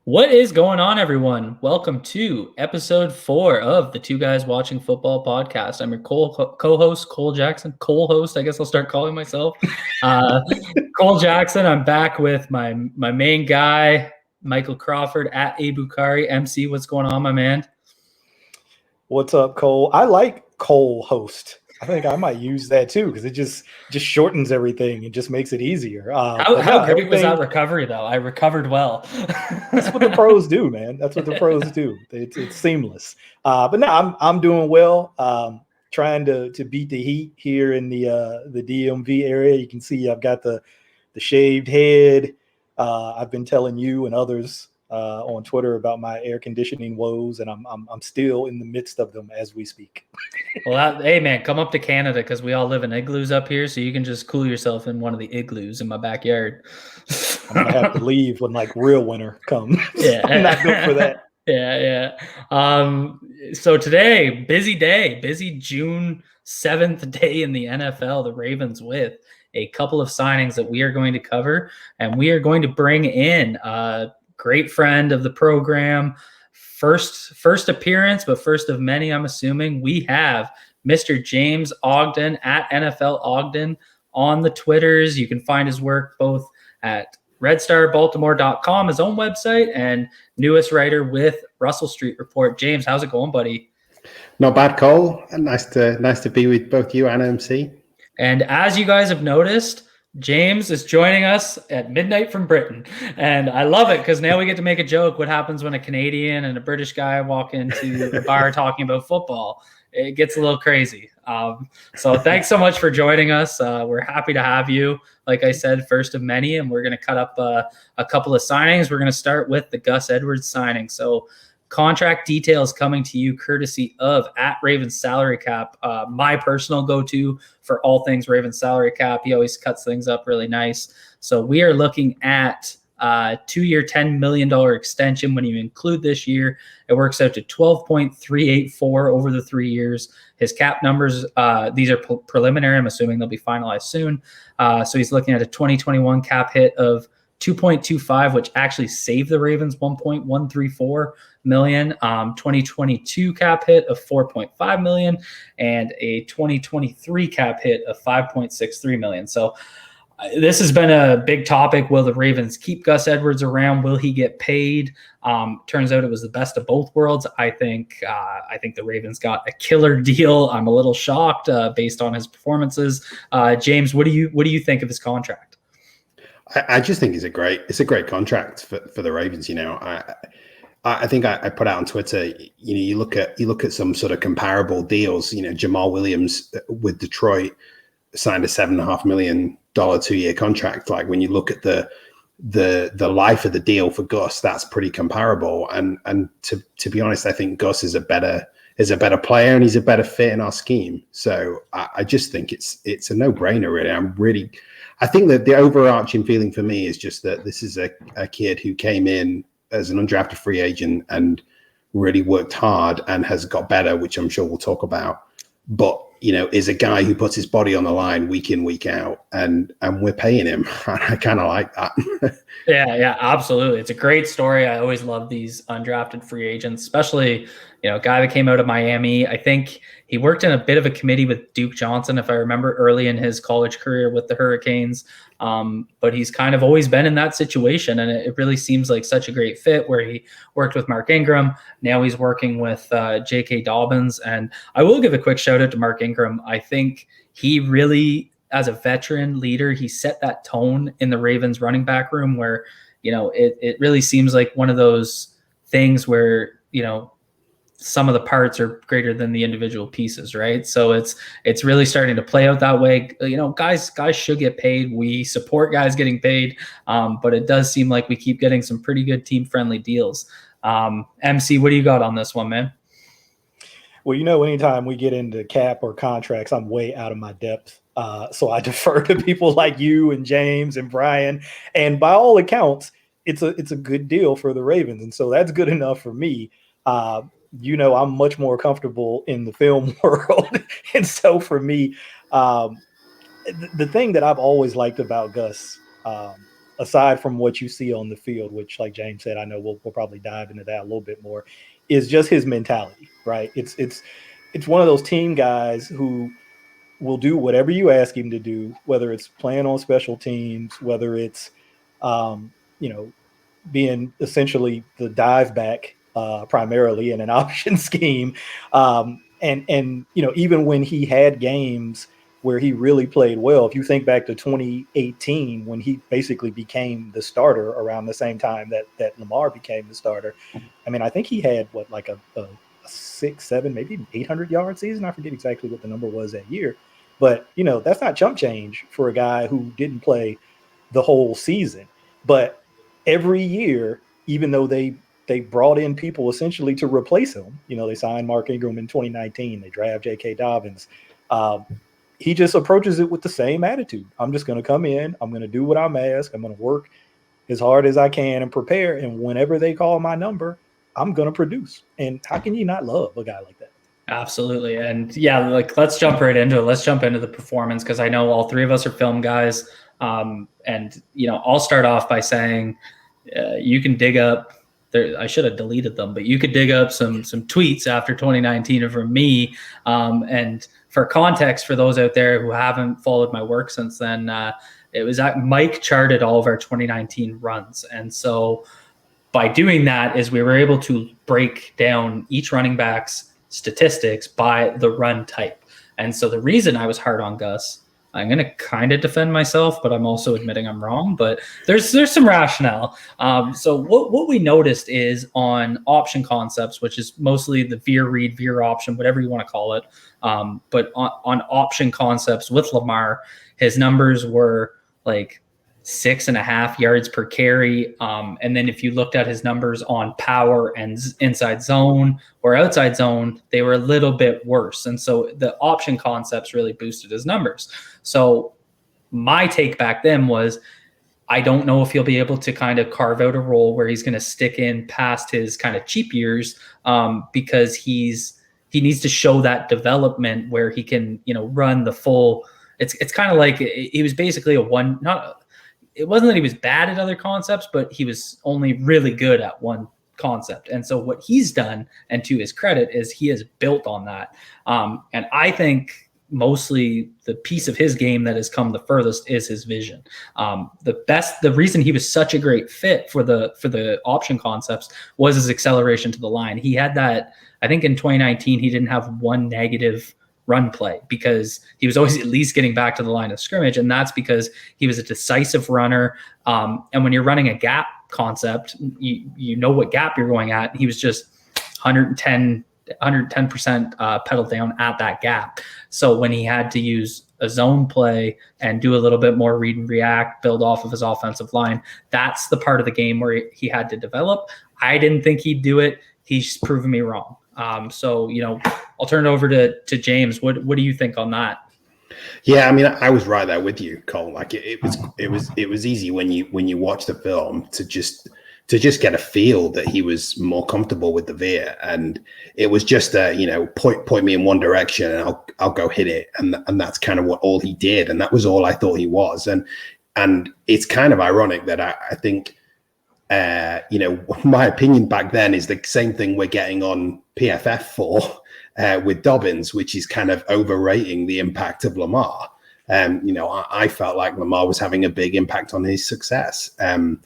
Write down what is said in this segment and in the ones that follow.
What is going on, everyone? Welcome to episode 4 of the Two Guys Watching Football podcast. I'm your co-host, Cole Jackson. Cole host, I guess I'll start calling myself. Cole Jackson. I'm back with my main guy, Michael Crawford at Abukari. MC, what's going on, my man? What's up, Cole? I like Cole host. I think I might use that too because it just shortens everything and just makes it easier. How great was that recovery, though? I recovered well. That's what the pros do, man. That's what the pros do. It's seamless. But no, I'm doing well. Trying to beat the heat here in the DMV area. You can see I've got the shaved head. I've been telling you and others on Twitter about my air conditioning woes, and I'm still in the midst of them as we speak. Well, hey man, come up to Canada because we all live in igloos up here, so you can just cool yourself in one of the igloos in my backyard. I'm gonna have to leave when like real winter comes. Yeah, I'm not good for that. Yeah. So today, busy June 7th day in the NFL. The Ravens with a couple of signings that we are going to cover, and we are going to bring in great friend of the program, first appearance, but first of many, I'm assuming. We have Mr. James Ogden at NFL Ogden on the Twitters. You can find his work both at redstarbaltimore.com, his own website, and newest writer with Russell Street Report. James, how's it going, buddy? Not bad, Cole. Nice to be with both you and MC. And as you guys have noticed, James is joining us at midnight from Britain, and I love it because now we get to make a joke. What happens when a Canadian and a British guy walk into a bar talking about football? It gets a little crazy. So thanks so much for joining us. We're happy to have you. Like I said, first of many, and we're going to cut up a couple of signings. We're going to start with the Gus Edwards signing. So contract details coming to you courtesy of at Ravens Salary Cap, my personal go-to for all things Ravens Salary Cap. He always cuts things up really nice. So we are looking at 2-year, $10 million extension. When you include this year, it works out to 12.384 over the 3 years. His cap numbers, these are preliminary. I'm assuming they'll be finalized soon. So he's looking at a 2021 cap hit of 2.25, which actually saved the Ravens $1.134 million. 2022 cap hit of $4.5 million, and a 2023 cap hit of $5.63 million. So this has been a big topic. Will the Ravens keep Gus Edwards around? Will he get paid? Turns out it was the best of both worlds. I think the Ravens got a killer deal. I'm a little shocked based on his performances. James, what do you think of his contract? I just think it's a great contract for the Ravens. You know, I think I put out on Twitter. You know, you look at some sort of comparable deals. You know, Jamal Williams with Detroit signed a $7.5 million 2-year contract. Like when you look at the life of the deal for Gus, that's pretty comparable. And to be honest, I think Gus is a better player and he's a better fit in our scheme. So I just think it's a no-brainer, really. I think that the overarching feeling for me is just that this is a kid who came in as an undrafted free agent and really worked hard and has got better, which I'm sure we'll talk about. But, you know, is a guy who puts his body on the line week in, week out, and we're paying him. I kind of like that. Yeah, absolutely. It's a great story. I always love these undrafted free agents, especially, you know, a guy that came out of Miami. I think he worked in a bit of a committee with Duke Johnson, if I remember, early in his college career with the Hurricanes. But he's kind of always been in that situation, and it really seems like such a great fit where he worked with Mark Ingram. Now he's working with J.K. Dobbins. And I will give a quick shout out to Mark Ingram. I think he really, as a veteran leader, he set that tone in the Ravens running back room where, you know, it really seems like one of those things where, you know, some of the parts are greater than the individual pieces, right? So it's really starting to play out that way. You know, guys should get paid. We support guys getting paid, but it does seem like we keep getting some pretty good team-friendly deals. MC, what do you got on this one, man? Well, you know, anytime we get into cap or contracts, I'm way out of my depth. So I defer to people like you and James and Brian. And by all accounts, it's a good deal for the Ravens. And so that's good enough for me. You know, I'm much more comfortable in the film world. And so for me, the thing that I've always liked about Gus aside from what you see on the field, which, like James said, I know we'll probably dive into that a little bit more, is just his mentality, right? It's one of those team guys who will do whatever you ask him to do, whether it's playing on special teams, whether it's, you know, being essentially the dive back primarily in an option scheme. And you know, even when he had games where he really played well, if you think back to 2018 when he basically became the starter around the same time that Lamar became the starter, I mean, I think he had like a 6, 7, maybe even 800-yard season. I forget exactly what the number was that year, but you know, that's not chump change for a guy who didn't play the whole season. But every year, even though they brought in people essentially to replace him, you know, they signed Mark Ingram in 2019, they draft J.K. Dobbins. He just approaches it with the same attitude. I'm just going to come in, I'm going to do what I'm asked, I'm going to work as hard as I can and prepare, and whenever they call my number, I'm going to produce. And how can you not love a guy like that? Absolutely. And yeah, like, let's jump right into it. Let's jump into the performance, because I know all three of us are film guys. And, you know, I'll start off by saying you can dig up there. I should have deleted them, but you could dig up some tweets after 2019 from me. And for context, for those out there who haven't followed my work since then, it was Mike charted all of our 2019 runs. And so by doing that is we were able to break down each running back's statistics by the run type. And so the reason I was hard on Gus, I'm going to kind of defend myself, but I'm also admitting I'm wrong. But there's some rationale. So what we noticed is on option concepts, which is mostly the veer, read, veer option, whatever you want to call it. But on option concepts with Lamar, his numbers were like 6.5 yards per carry. And then if you looked at his numbers on power and inside zone or outside zone, they were a little bit worse. And so the option concepts really boosted his numbers. So my take back then was, I don't know if he'll be able to kind of carve out a role where he's going to stick in past his kind of cheap years, because he needs to show that development where he can, you know, run the full. It's kind of like he was basically it wasn't that he was bad at other concepts, but he was only really good at one concept. And so what he's done, and to his credit, is he has built on that. And I think mostly the piece of his game that has come the furthest is his vision. The reason he was such a great fit for the option concepts was his acceleration to the line. He had that, I think in 2019, he didn't have one negative run play because he was always at least getting back to the line of scrimmage. And that's because he was a decisive runner. And when you're running a gap concept, you know what gap you're going at. He was just 110% pedal down at that gap. So when he had to use a zone play and do a little bit more read and react, build off of his offensive line, that's the part of the game where he had to develop. I didn't think he'd do it. He's proven me wrong. So, you know, I'll turn it over to James. What do you think on that? Yeah, I mean, I was right there with you, Cole. Like it was easy when you watch the film to just get a feel that he was more comfortable with the veer, and it was just point me in one direction and I'll go hit it, and that's kind of all he did, and that was all I thought he was, and it's kind of ironic that I think. My opinion back then is the same thing we're getting on PFF for with Dobbins, which is kind of overrating the impact of Lamar. I felt like Lamar was having a big impact on his success. And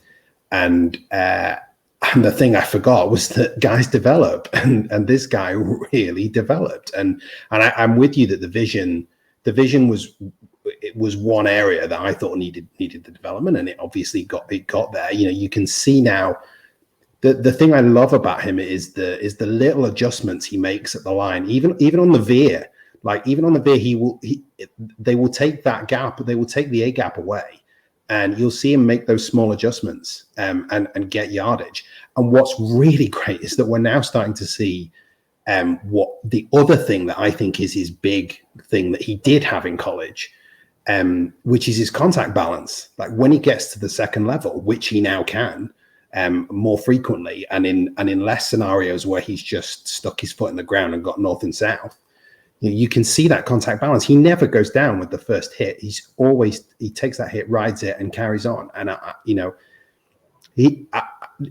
the thing I forgot was that guys develop, and this guy really developed. And I'm with you that the vision was one area that I thought needed the development, and it obviously got there. You can see now the thing I love about him is the little adjustments he makes at the line, even on the veer. Like even on the veer, they will take that gap, they will take the A gap away, and you'll see him make those small adjustments and get yardage. And what's really great is that we're now starting to see what the other thing that I think is his big thing that he did have in college. Which is his contact balance. Like when he gets to the second level, which he now can more frequently, and in less scenarios where he's just stuck his foot in the ground and got north and south, You can see that contact balance. He never goes down with the first hit. He takes that hit, rides it, and carries on. And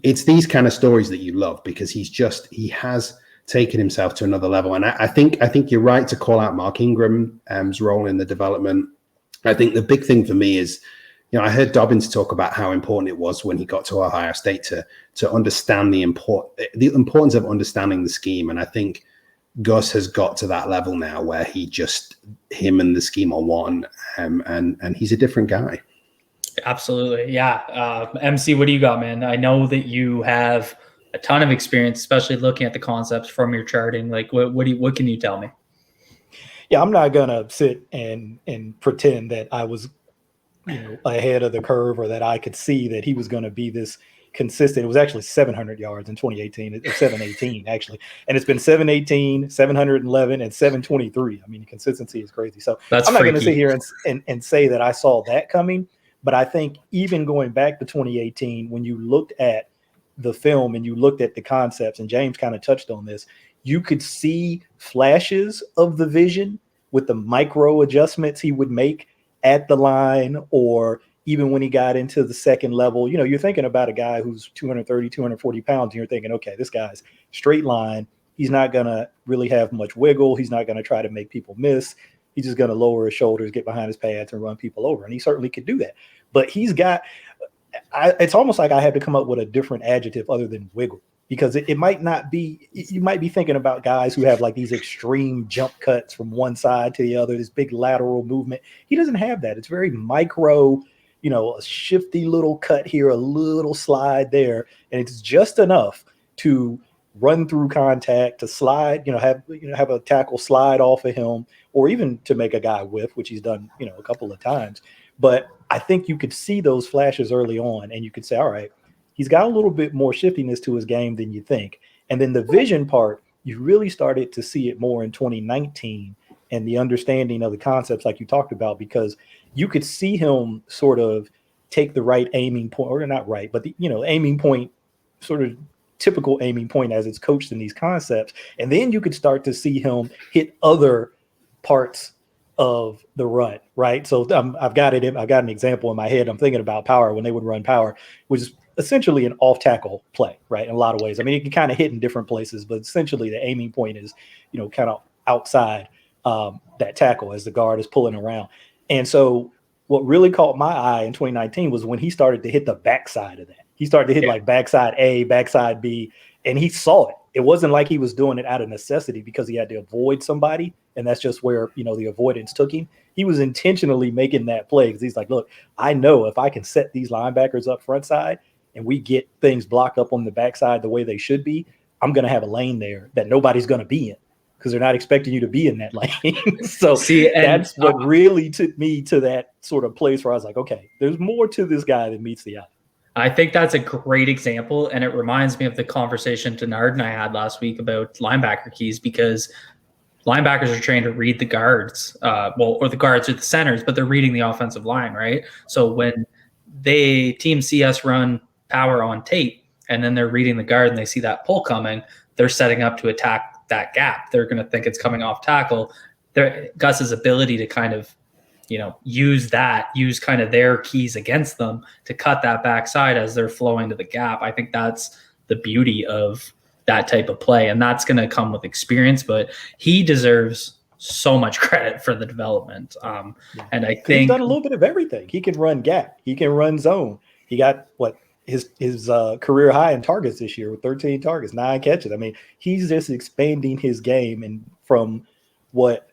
it's these kind of stories that you love, because he has taken himself to another level. And I think you're right to call out Mark Ingram's role in the development. I think the big thing for me is, I heard Dobbins talk about how important it was when he got to Ohio State to understand the importance of understanding the scheme. And I think Gus has got to that level now where him and the scheme are one, and he's a different guy. Absolutely. Yeah. MC, what do you got, man? I know that you have a ton of experience, especially looking at the concepts from your charting. Like, what can you tell me? Yeah, I'm not going to sit and pretend that I was, ahead of the curve, or that I could see that he was going to be this consistent. It was actually 700 yards in 2018. It's 718 actually, and it's been 718, 711, and 723. I mean, the consistency is crazy. So I'm not going to sit here and say that I saw that coming. But I think even going back to 2018, when you looked at the film and you looked at the concepts, and James kind of touched on this, you could see flashes of the vision with the micro adjustments he would make at the line, or even when he got into the second level. You're thinking about a guy who's 230, 240 pounds, and you're thinking, okay, this guy's straight line. He's not going to really have much wiggle. He's not going to try to make people miss. He's just going to lower his shoulders, get behind his pads, and run people over. And he certainly could do that. But it's almost like I had to come up with a different adjective other than wiggle, because it might not be, you might be thinking about guys who have like these extreme jump cuts from one side to the other, this big lateral movement. He doesn't have that. It's very micro, a shifty little cut here, a little slide there. And it's just enough to run through contact, to slide, have a tackle slide off of him, or even to make a guy whiff, which he's done, a couple of times. But I think you could see those flashes early on, and you could say, all right, he's got a little bit more shiftiness to his game than you think. And then the vision part, you really started to see it more in 2019, and the understanding of the concepts like you talked about, because you could see him sort of take the right aiming point, or not right, but the aiming point, sort of typical aiming point as it's coached in these concepts. And then you could start to see him hit other parts of the run, right? So I've got an example in my head. I'm thinking about power, when they would run power, which is essentially an off tackle play, right? In a lot of ways. I mean, it can kind of hit in different places, but essentially the aiming point is, kind of outside that tackle as the guard is pulling around. And so what really caught my eye in 2019 was when he started to hit the backside of that. He started to hit like backside A, backside B, and he saw it. It wasn't like he was doing it out of necessity because he had to avoid somebody, and that's just where, the avoidance took him. He was intentionally making that play because he's like, look, I know if I can set these linebackers up front side and we get things blocked up on the backside the way they should be, I'm going to have a lane there that nobody's going to be in, because they're not expecting you to be in that lane. So that's what really took me to that sort of place where I was like, okay, there's more to this guy than meets the eye. I think that's a great example, and it reminds me of the conversation Denard and I had last week about linebacker keys, because linebackers are trained to read the guards, or the guards are the centers, but they're reading the offensive line, right? So when team see us run power on tape, and then they're reading the guard and they see that pull coming, they're setting up to attack that gap. They're going to think it's coming off tackle. Gus's ability to kind of use kind of their keys against them to cut that backside as they're flowing to the gap. I think that's the beauty of that type of play, and that's going to come with experience, but he deserves so much credit for the development. And I think he's done a little bit of everything. He can run gap. He can run zone. He got his career high in targets this year with 13 targets, 9 catches. I mean, he's just expanding his game, and from what,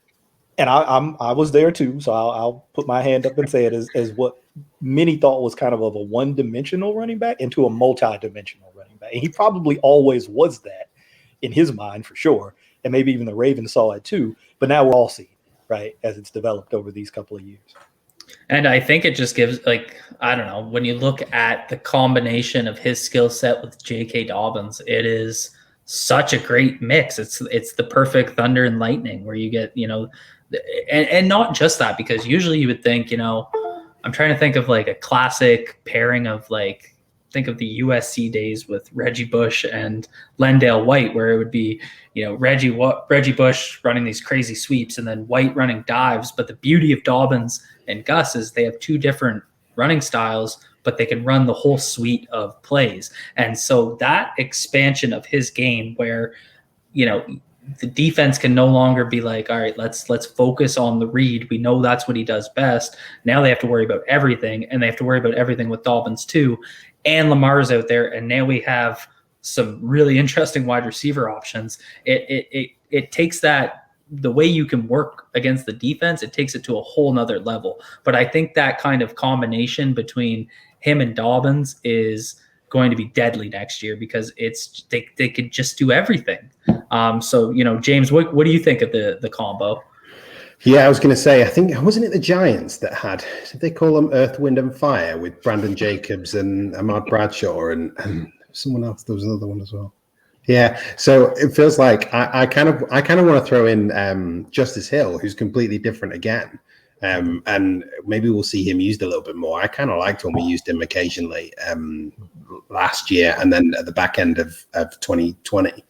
and I was there too, so I'll put my hand up and say it as what many thought was kind of a one-dimensional running back into a multi-dimensional running back. And he probably always was that in his mind for sure, and maybe even the Ravens saw it too. But now we're all seeing, right, as it's developed over these couple of years. And I think it just gives, I don't know, when you look at the combination of his skill set with J.K. Dobbins, it is such a great mix. It's the perfect thunder and lightning where you get, and not just that, because usually you would think, I'm trying to think of like a classic pairing of like think of the USC days with Reggie Bush and Lendale White, where it would be, Reggie Bush running these crazy sweeps and then White running dives. But the beauty of Dobbins and Gus is they have two different running styles, but they can run the whole suite of plays. And so that expansion of his game where, the defense can no longer be like, all right, let's focus on the read. We know that's what he does best. Now they have to worry about everything, and they have to worry about everything with Dobbins too. And Lamar's out there, and now we have some really interesting wide receiver options. It takes that, the way you can work against the defense, it takes it to a whole nother level. But I think that kind of combination between him and Dobbins is going to be deadly next year, because they could just do everything. So James, what do you think of the combo? Yeah, I was going to say, I think, wasn't it the Giants that did they call them Earth, Wind and Fire, with Brandon Jacobs and Ahmad Bradshaw and someone else? There was another one as well. Yeah, so it feels like I kind of want to throw in Justice Hill, who's completely different again. And maybe we'll see him used a little bit more. I kind of liked when we used him occasionally last year and then at the back end of 2020.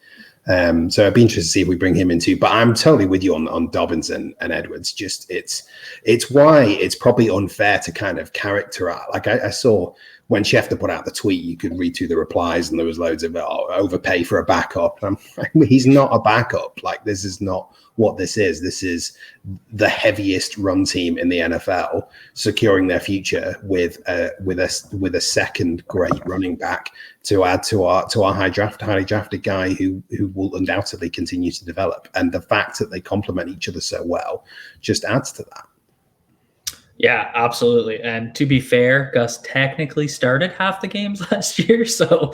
So I'd be interested to see if we bring him in too. But I'm totally with you on Dobbins and Edwards. Just it's why it's probably unfair to kind of characterize. Like I saw when Schefter put out the tweet, you could read through the replies and there was loads of overpay for a backup. And he's not a backup. Like, this is not what this is. This is the heaviest run team in the NFL, securing their future with a second great running back to add to our highly drafted guy who will undoubtedly continue to develop. And the fact that they complement each other so well just adds to that. Yeah, absolutely. And to be fair, Gus technically started half the games last year. So,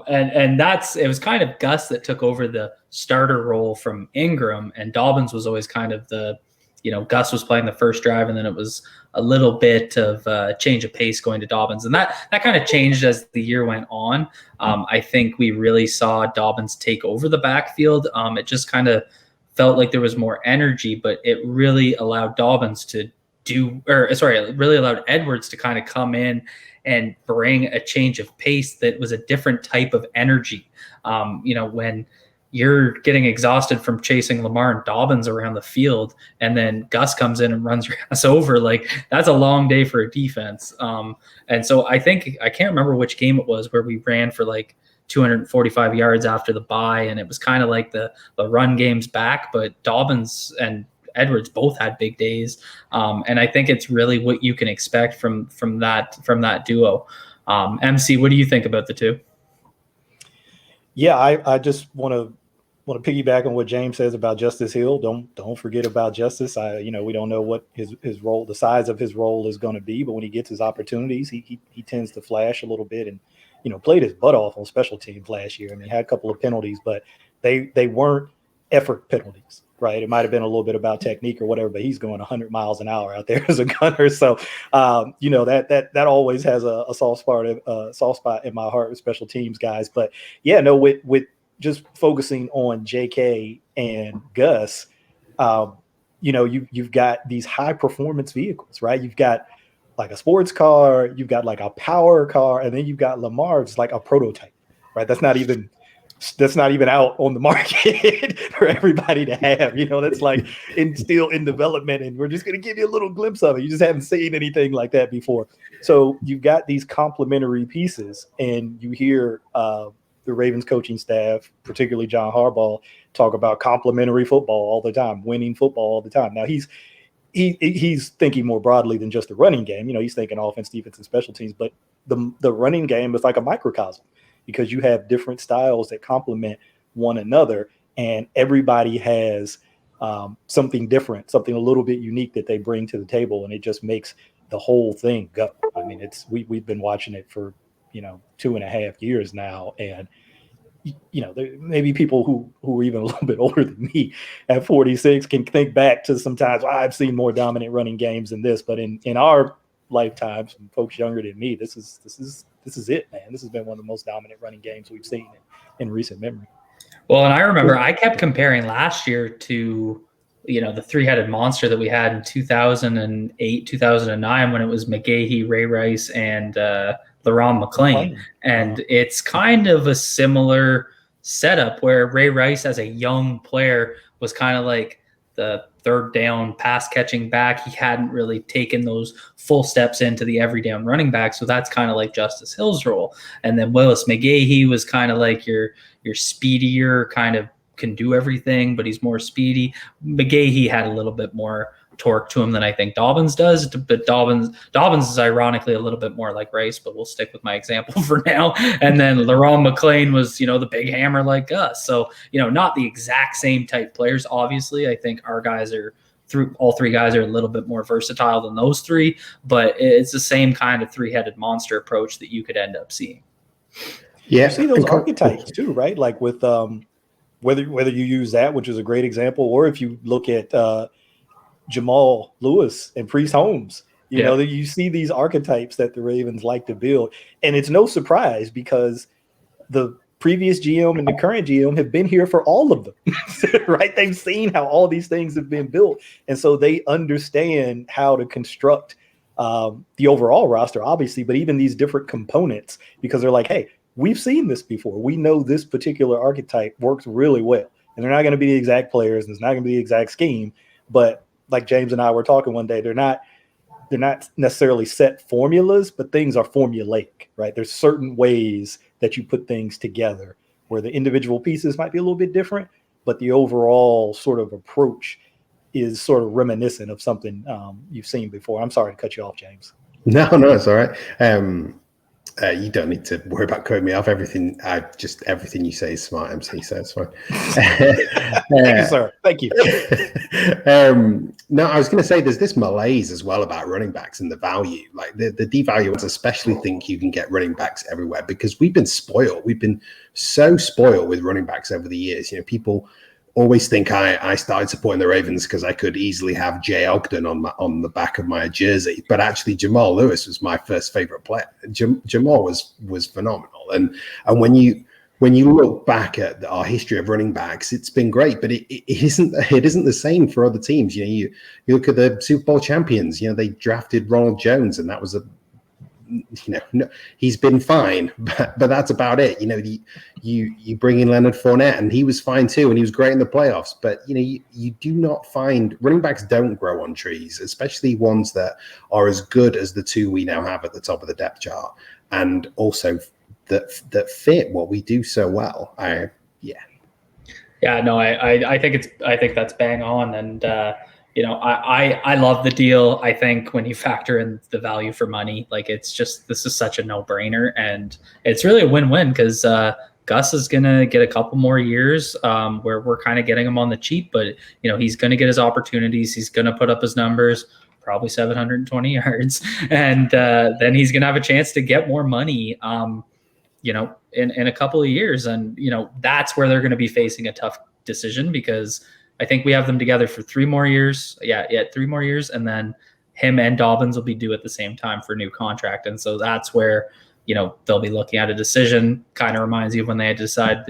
and it was kind of Gus that took over the starter role from Ingram, and Dobbins was always kind of Gus was playing the first drive, and then it was a little bit of a change of pace going to Dobbins. And that kind of changed as the year went on. I think we really saw Dobbins take over the backfield. It just kind of felt like there was more energy, but it really allowed really allowed Edwards to kind of come in and bring a change of pace that was a different type of energy. When you're getting exhausted from chasing Lamar and Dobbins around the field, and then Gus comes in and runs your ass over, like, that's a long day for a defense. And so I think, I can't remember which game it was where we ran for like 245 yards after the bye, and it was kind of like the run game's back, but Dobbins and Edwards both had big days. And I think it's really what you can expect from that duo. MC, what do you think about the two? Yeah, I just want to piggyback on what James says about Justice Hill. Don't forget about Justice. We don't know what his role, the size of his role is going to be, but when he gets his opportunities, he tends to flash a little bit, and played his butt off on special teams last year. I mean, had a couple of penalties, but they weren't effort penalties. Right. It might have been a little bit about technique or whatever, but he's going 100 miles an hour out there as a gunner. So, that always has a soft spot in my heart with special teams guys. But yeah, no, with just focusing on JK and Gus, you've got these high performance vehicles, right? You've got like a sports car, you've got like a power car, and then you've got Lamar, just like a prototype, right? That's not even out on the market for everybody to have. That's like still in development, and we're just going to give you a little glimpse of it. You just haven't seen anything like that before. So you've got these complementary pieces, and you hear the Ravens coaching staff, particularly John Harbaugh, talk about complementary football all the time, winning football all the time. Now he's thinking more broadly than just the running game. He's thinking offense, defense, and special teams, but the running game is like a microcosm, because you have different styles that complement one another, and everybody has something different, something a little bit unique that they bring to the table, and it just makes the whole thing go. I mean, we've been watching it for 2.5 years now, and there may be people who are even a little bit older than me at 46 can think back to sometimes I've seen more dominant running games than this, but in our lifetimes, folks younger than me, this is it, man. This has been one of the most dominant running games we've seen in recent memory. Well, and I remember I kept comparing last year to, the three-headed monster that we had in 2008, 2009, when it was McGahee, Ray Rice, and LaRon McClain. And it's kind of a similar setup where Ray Rice, as a young player, was kind of like the third down pass catching back. He hadn't really taken those full steps into the every down running back. So that's kind of like Justice Hill's role. And then Willis McGahee was kind of like your speedier, kind of can do everything, but he's more speedy. McGahee had a little bit more torque to him than I think Dobbins does, but Dobbins is ironically a little bit more like Rice, but we'll stick with my example for now. And then LaRon McClain was, the big hammer like Gus. So, not the exact same type players, obviously. I think our guys all three guys are a little bit more versatile than those three, but it's the same kind of three-headed monster approach that you could end up seeing. Yeah, you see those archetypes too, right? Like with whether you use that, which is a great example, or if you look at Jamal Lewis and Priest Holmes, you know, that you see these archetypes that the Ravens like to build. And it's no surprise because the previous GM and the current GM have been here for all of them, right? They've seen how all these things have been built. And so they understand how to construct the overall roster, obviously, but even these different components, because they're like, hey, we've seen this before. We know this particular archetype works really well. And they're not going to be the exact players, and it's not going to be the exact scheme, but like James and I were talking one day, they're not necessarily set formulas, but things are formulaic, right? There's certain ways that you put things together where the individual pieces might be a little bit different, but the overall sort of approach is sort of reminiscent of something you've seen before. I'm sorry to cut you off, James. No, it's all right. You don't need to worry about cutting me off. Everything you say is smart, MC, so it's fine. Thank you, sir. Thank you. No, I was going to say there's this malaise as well about running backs and the value. Like the devaluers especially think you can get running backs everywhere because we've been spoiled. We've been so spoiled with running backs over the years. People always think I started supporting the Ravens because I could easily have Jay Ogden on the back of my jersey, but actually Jamal Lewis was my first favorite player. Jamal was phenomenal, and when you look back at our history of running backs, it's been great, but it isn't the same for other teams. You look at the Super Bowl champions. They drafted Ronald Jones, and that was he's been fine, but that's about it. You bring in Leonard Fournette, and he was fine too, and he was great in the playoffs. But you do not find running backs don't grow on trees, especially ones that are as good as the two we now have at the top of the depth chart, and also that fit what we do so well. I think that's bang on, and I love the deal. I think when you factor in the value for money, like this is such a no-brainer, and it's really a win-win because Gus is going to get a couple more years where we're kind of getting him on the cheap, but he's going to get his opportunities. He's going to put up his numbers, probably 720 yards, and then he's going to have a chance to get more money, in a couple of years. And, that's where they're going to be facing a tough decision because I think we have them together for 3 more years. Yeah, 3 more years. And then him and Dobbins will be due at the same time for a new contract. And so that's where, they'll be looking at a decision. Kind of reminds you of when they had to decide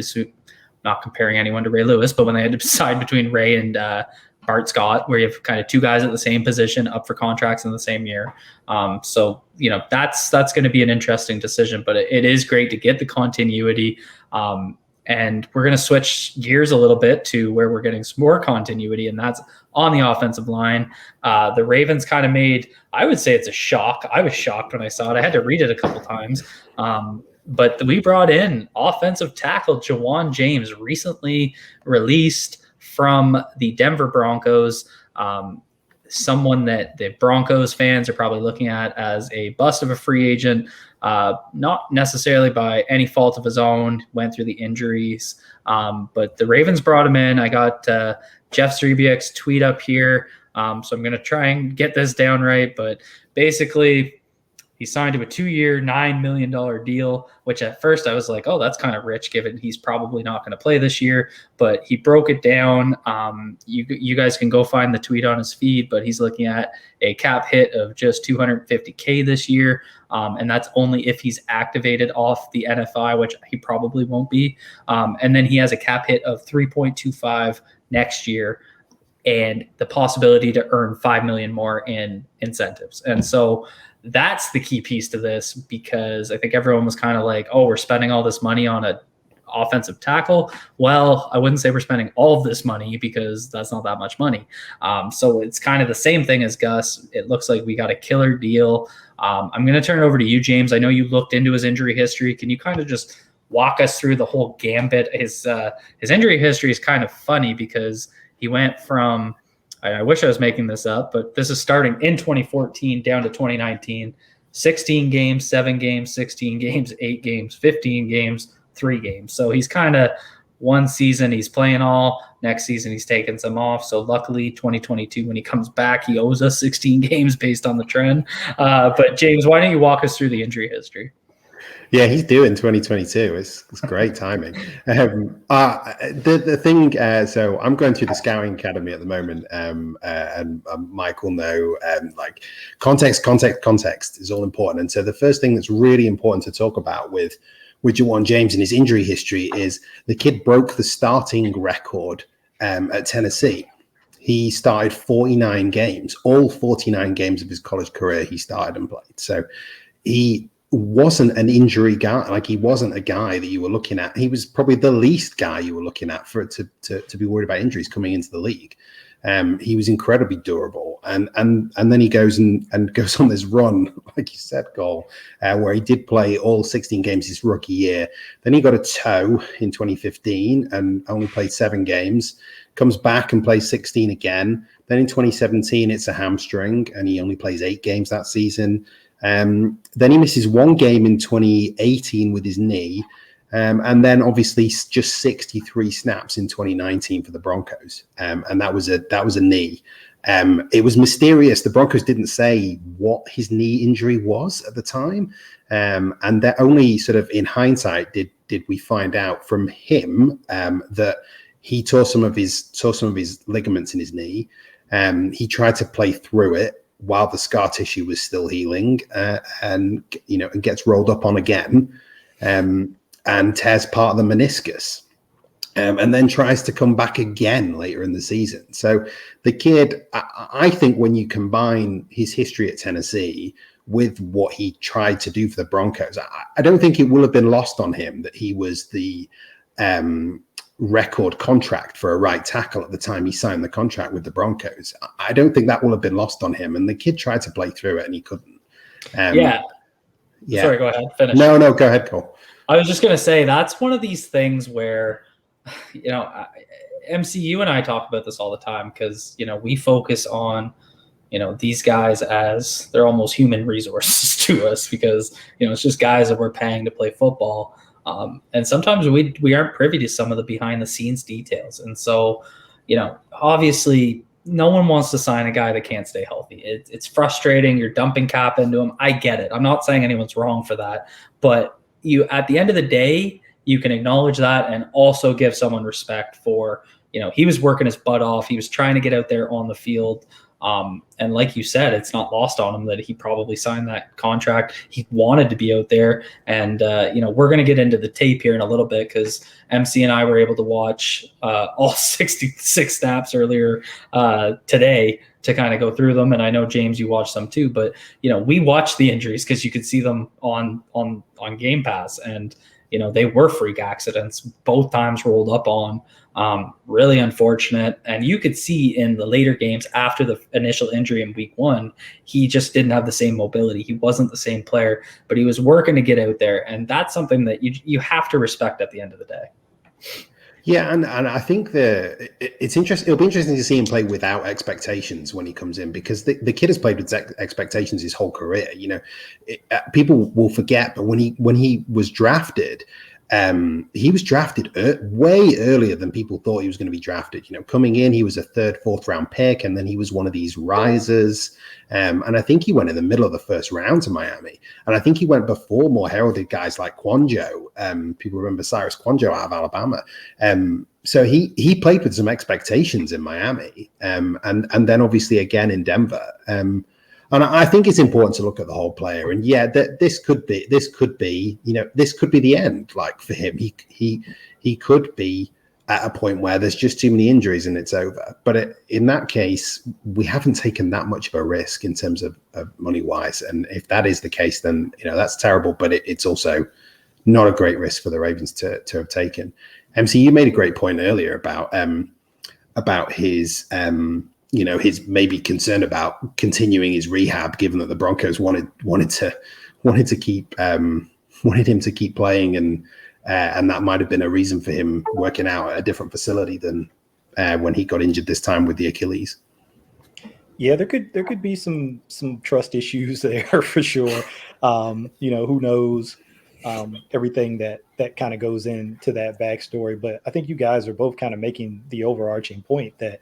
not comparing anyone to Ray Lewis, but when they had to decide between Ray and Bart Scott, where you have kind of 2 guys at the same position up for contracts in the same year. So, that's going to be an interesting decision, but it is great to get the continuity. And we're going to switch gears a little bit to where we're getting some more continuity, and that's on the offensive line. The Ravens kind of made, I would say it's a shock. I was shocked when I saw it. I had to read it a couple times. But we brought in offensive tackle Jajuan James, recently released from the Denver Broncos, someone that the Broncos fans are probably looking at as a bust of a free agent. Not necessarily by any fault of his own, went through the injuries. But the Ravens brought him in. I got Jeff Zrebiek's tweet up here. So I'm going to try and get this down right. But basically, he signed to a 2-year, $9 million deal, which at first I was like, oh, that's kind of rich given he's probably not going to play this year. But he broke it down. You guys can go find the tweet on his feed, but he's looking at a cap hit of just $250K this year. And that's only if he's activated off the NFI, which he probably won't be. And then he has a cap hit of 3.25 next year and the possibility to earn $5 million more in incentives. And so that's the key piece to this, because I think everyone was kind of like, oh, we're spending all this money on a offensive tackle. Well, I wouldn't say we're spending all of this money, because that's not that much money. So it's kind of the same thing as Gus. It looks like we got a killer deal. I'm going to turn it over to you, James. I know you looked into his injury history. Can you kind of just walk us through the whole gambit? His injury history is kind of funny, because he went from, I wish I was making this up, but this is starting in 2014 down to 2019, 16 games, 7 games, 16 games, 8 games, 15 games, 3 games. So he's kind of one season he's playing all, next season he's taking some off. So luckily 2022, when he comes back, he owes us 16 games based on the trend. But James, why don't you walk us through the injury history? Yeah, he's due in 2022. It's great timing. The thing, so I'm going through the scouting academy at the moment, and Mike will know, like context is all important. And so the first thing that's really important to talk about with Jajuan James and his injury history is the kid broke the starting record at Tennessee. He started 49 games, all 49 games of his college career he started and played. So he wasn't an injury guy. Like, he wasn't a guy that you were looking at. He was probably the least guy you were looking at for it to be worried about injuries coming into the league. He was incredibly durable, and then he goes and goes on this run, like you said, Cole, where he did play all 16 games his rookie year. Then he got a toe in 2015 and only played 7 games. Comes back and plays 16 again. Then in 2017, it's a hamstring, and he only plays 8 games that season. Then he misses 1 game in 2018 with his knee. And then obviously just 63 snaps in 2019 for the Broncos. And that was a knee. It was mysterious. The Broncos didn't say what his knee injury was at the time. And that only sort of in hindsight did we find out from him that he tore some of his ligaments in his knee. He tried to play through it while the scar tissue was still healing, and gets rolled up on again. And tears part of the meniscus, and then tries to come back again later in the season. So the kid, I think when you combine his history at Tennessee with what he tried to do for the Broncos, I don't think it will have been lost on him that he was the record contract for a right tackle at the time he signed the contract with the Broncos. I don't think that will have been lost on him. And the kid tried to play through it, and he couldn't. Yeah. Sorry, go ahead. Finish. No, go ahead, Cole. I was just going to say, that's one of these things where, MCU and I talk about this all the time, because, we focus on, these guys as they're almost human resources to us, because, it's just guys that we're paying to play football. And sometimes we aren't privy to some of the behind the scenes details. And so, obviously no one wants to sign a guy that can't stay healthy. It's frustrating. You're dumping cap into him. I get it. I'm not saying anyone's wrong for that, but at the end of the day, you can acknowledge that and also give someone respect for, he was working his butt off. He was trying to get out there on the field. And like you said, it's not lost on him that he probably signed that contract. He wanted to be out there. And, we're going to get into the tape here in a little bit, because MC and I were able to watch all 66 snaps earlier today to kind of go through them. And I know, James, you watched some too, but, we watched the injuries because you could see them on Game Pass, and, they were freak accidents, both times rolled up on. Really unfortunate. And you could see in the later games after the initial injury in week 1, he just didn't have the same mobility. He wasn't the same player, but he was working to get out there. And that's something that you have to respect at the end of the day. Yeah, and I think it's interesting. It'll be interesting to see him play without expectations when he comes in, because the kid has played with expectations his whole career. People will forget, but when he was drafted, he was drafted way earlier than people thought he was going to be drafted. Coming in, he was a 3rd, 4th round pick, and then he was one of these risers. And I think he went in the middle of the 1st round to Miami. And I think he went before more heralded guys like Quanjo. People remember Cyrus Quanjo out of Alabama. So he played with some expectations in Miami, and then obviously again in Denver. And I think it's important to look at the whole player. And this could be the end. Like, for him, he could be at a point where there's just too many injuries and it's over. But in that case, we haven't taken that much of a risk in terms of money wise. And if that is the case, then, that's terrible. But it's also not a great risk for the Ravens to have taken. MC, you made a great point earlier about his, his maybe concern about continuing his rehab, given that the Broncos wanted him to keep playing, and that might have been a reason for him working out at a different facility than when he got injured this time with the Achilles. Yeah, there could be some trust issues there for sure. Who knows everything that kind of goes into that backstory. But I think you guys are both kind of making the overarching point that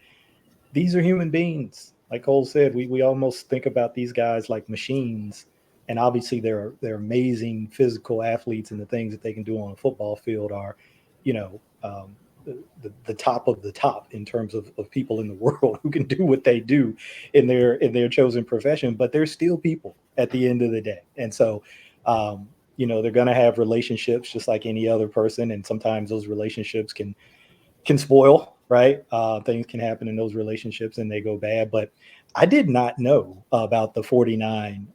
these are human beings. Like Cole said, we almost think about these guys like machines. And obviously they're amazing physical athletes, and the things that they can do on a football field are, the top of the top in terms of people in the world who can do what they do in their chosen profession. But they're still people at the end of the day. And so, they're going to have relationships just like any other person. And sometimes those relationships can spoil, right? Things can happen in those relationships and they go bad. But I did not know about the 49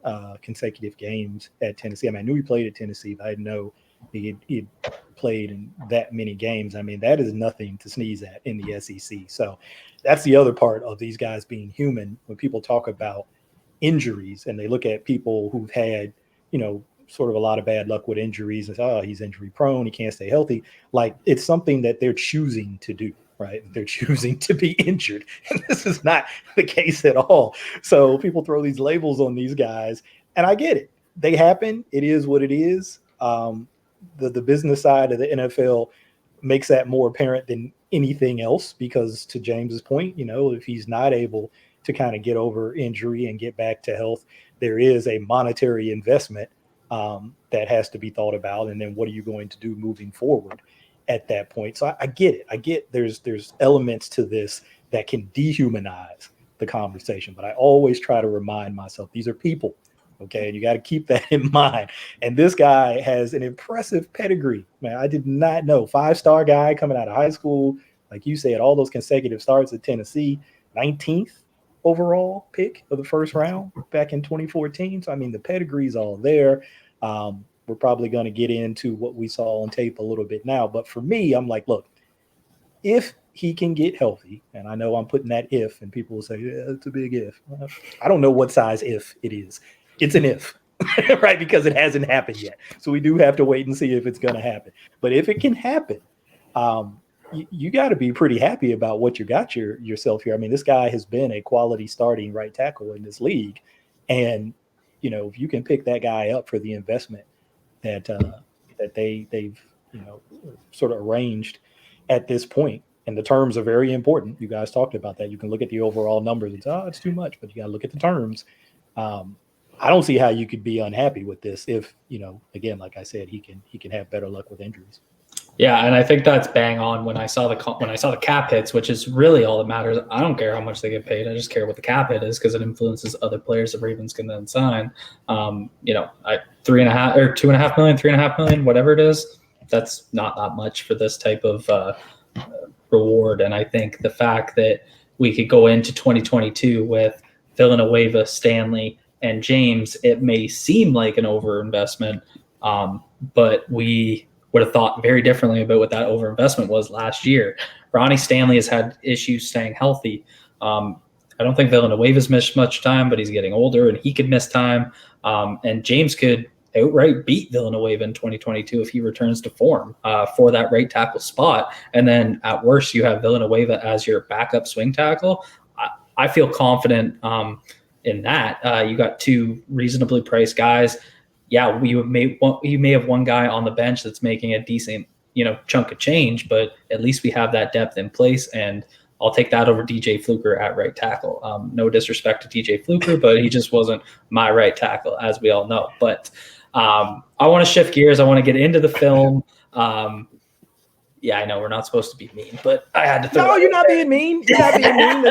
consecutive games at Tennessee. I mean, I knew he played at Tennessee, but I didn't know he'd played in that many games. I mean, that is nothing to sneeze at in the SEC. So that's the other part of these guys being human. When people talk about injuries and they look at people who've had, sort of a lot of bad luck with injuries and say, oh, he's injury prone, he can't stay healthy. Like, it's something that they're choosing to do. Right. They're choosing to be injured. And this is not the case at all. So people throw these labels on these guys, and I get it. They happen. It is what it is. The business side of the NFL makes that more apparent than anything else, because to James's point, if he's not able to kind of get over injury and get back to health, there is a monetary investment that has to be thought about. And then what are you going to do moving forward at that point? So I get it. I get there's elements to this that can dehumanize the conversation, but I always try to remind myself, these are people, okay? And you got to keep that in mind. And this guy has an impressive pedigree, man. I did not know. 5-star guy coming out of high school, like you said, all those consecutive starts at Tennessee, 19th overall pick of the first round back in 2014. So I mean, the pedigree's all there. We're probably going to get into what we saw on tape a little bit now. But for me, I'm like, look, if he can get healthy, and I know I'm putting that if, and people will say, yeah, it's a big if. I don't know what size if it is. It's an if, right? Because it hasn't happened yet. So we do have to wait and see if it's going to happen. But if it can happen, you got to be pretty happy about what you got yourself here. I mean, this guy has been a quality starting right tackle in this league. And, if you can pick that guy up for the investment that they've sort of arranged at this point, and the terms are very important. You guys talked about that. You can look at the overall numbers and say, it's too much, but you got to look at the terms. I don't see how you could be unhappy with this if, again, like I said, he can have better luck with injuries. Yeah, and I think that's bang on. When I saw the cap hits, which is really all that matters, I don't care how much they get paid. I just care what the cap hit is, because it influences other players the Ravens can then sign. 3.5 or 2.5 million, 3.5 million, whatever it is, that's not that much for this type of reward. And I think the fact that we could go into 2022 with Villanueva, Stanley, and James, it may seem like an overinvestment, but we would have thought very differently about what that overinvestment was last year. Ronnie Stanley has had issues staying healthy. I don't think Villanueva's missed much time, but he's getting older and he could miss time. And James could outright beat Villanueva in 2022 if he returns to form for that right tackle spot. And then at worst, you have Villanueva as your backup swing tackle. I feel confident in that. You got two reasonably priced guys. Yeah, you may have one guy on the bench that's making a decent, chunk of change, but at least we have that depth in place, and I'll take that over DJ Fluker at right tackle. No disrespect to DJ Fluker, but he just wasn't my right tackle, as we all know. But I want to shift gears. I want to get into the film. Yeah, I know we're not supposed to be mean, but I had to throw. No, you're not being mean. You're not being mean.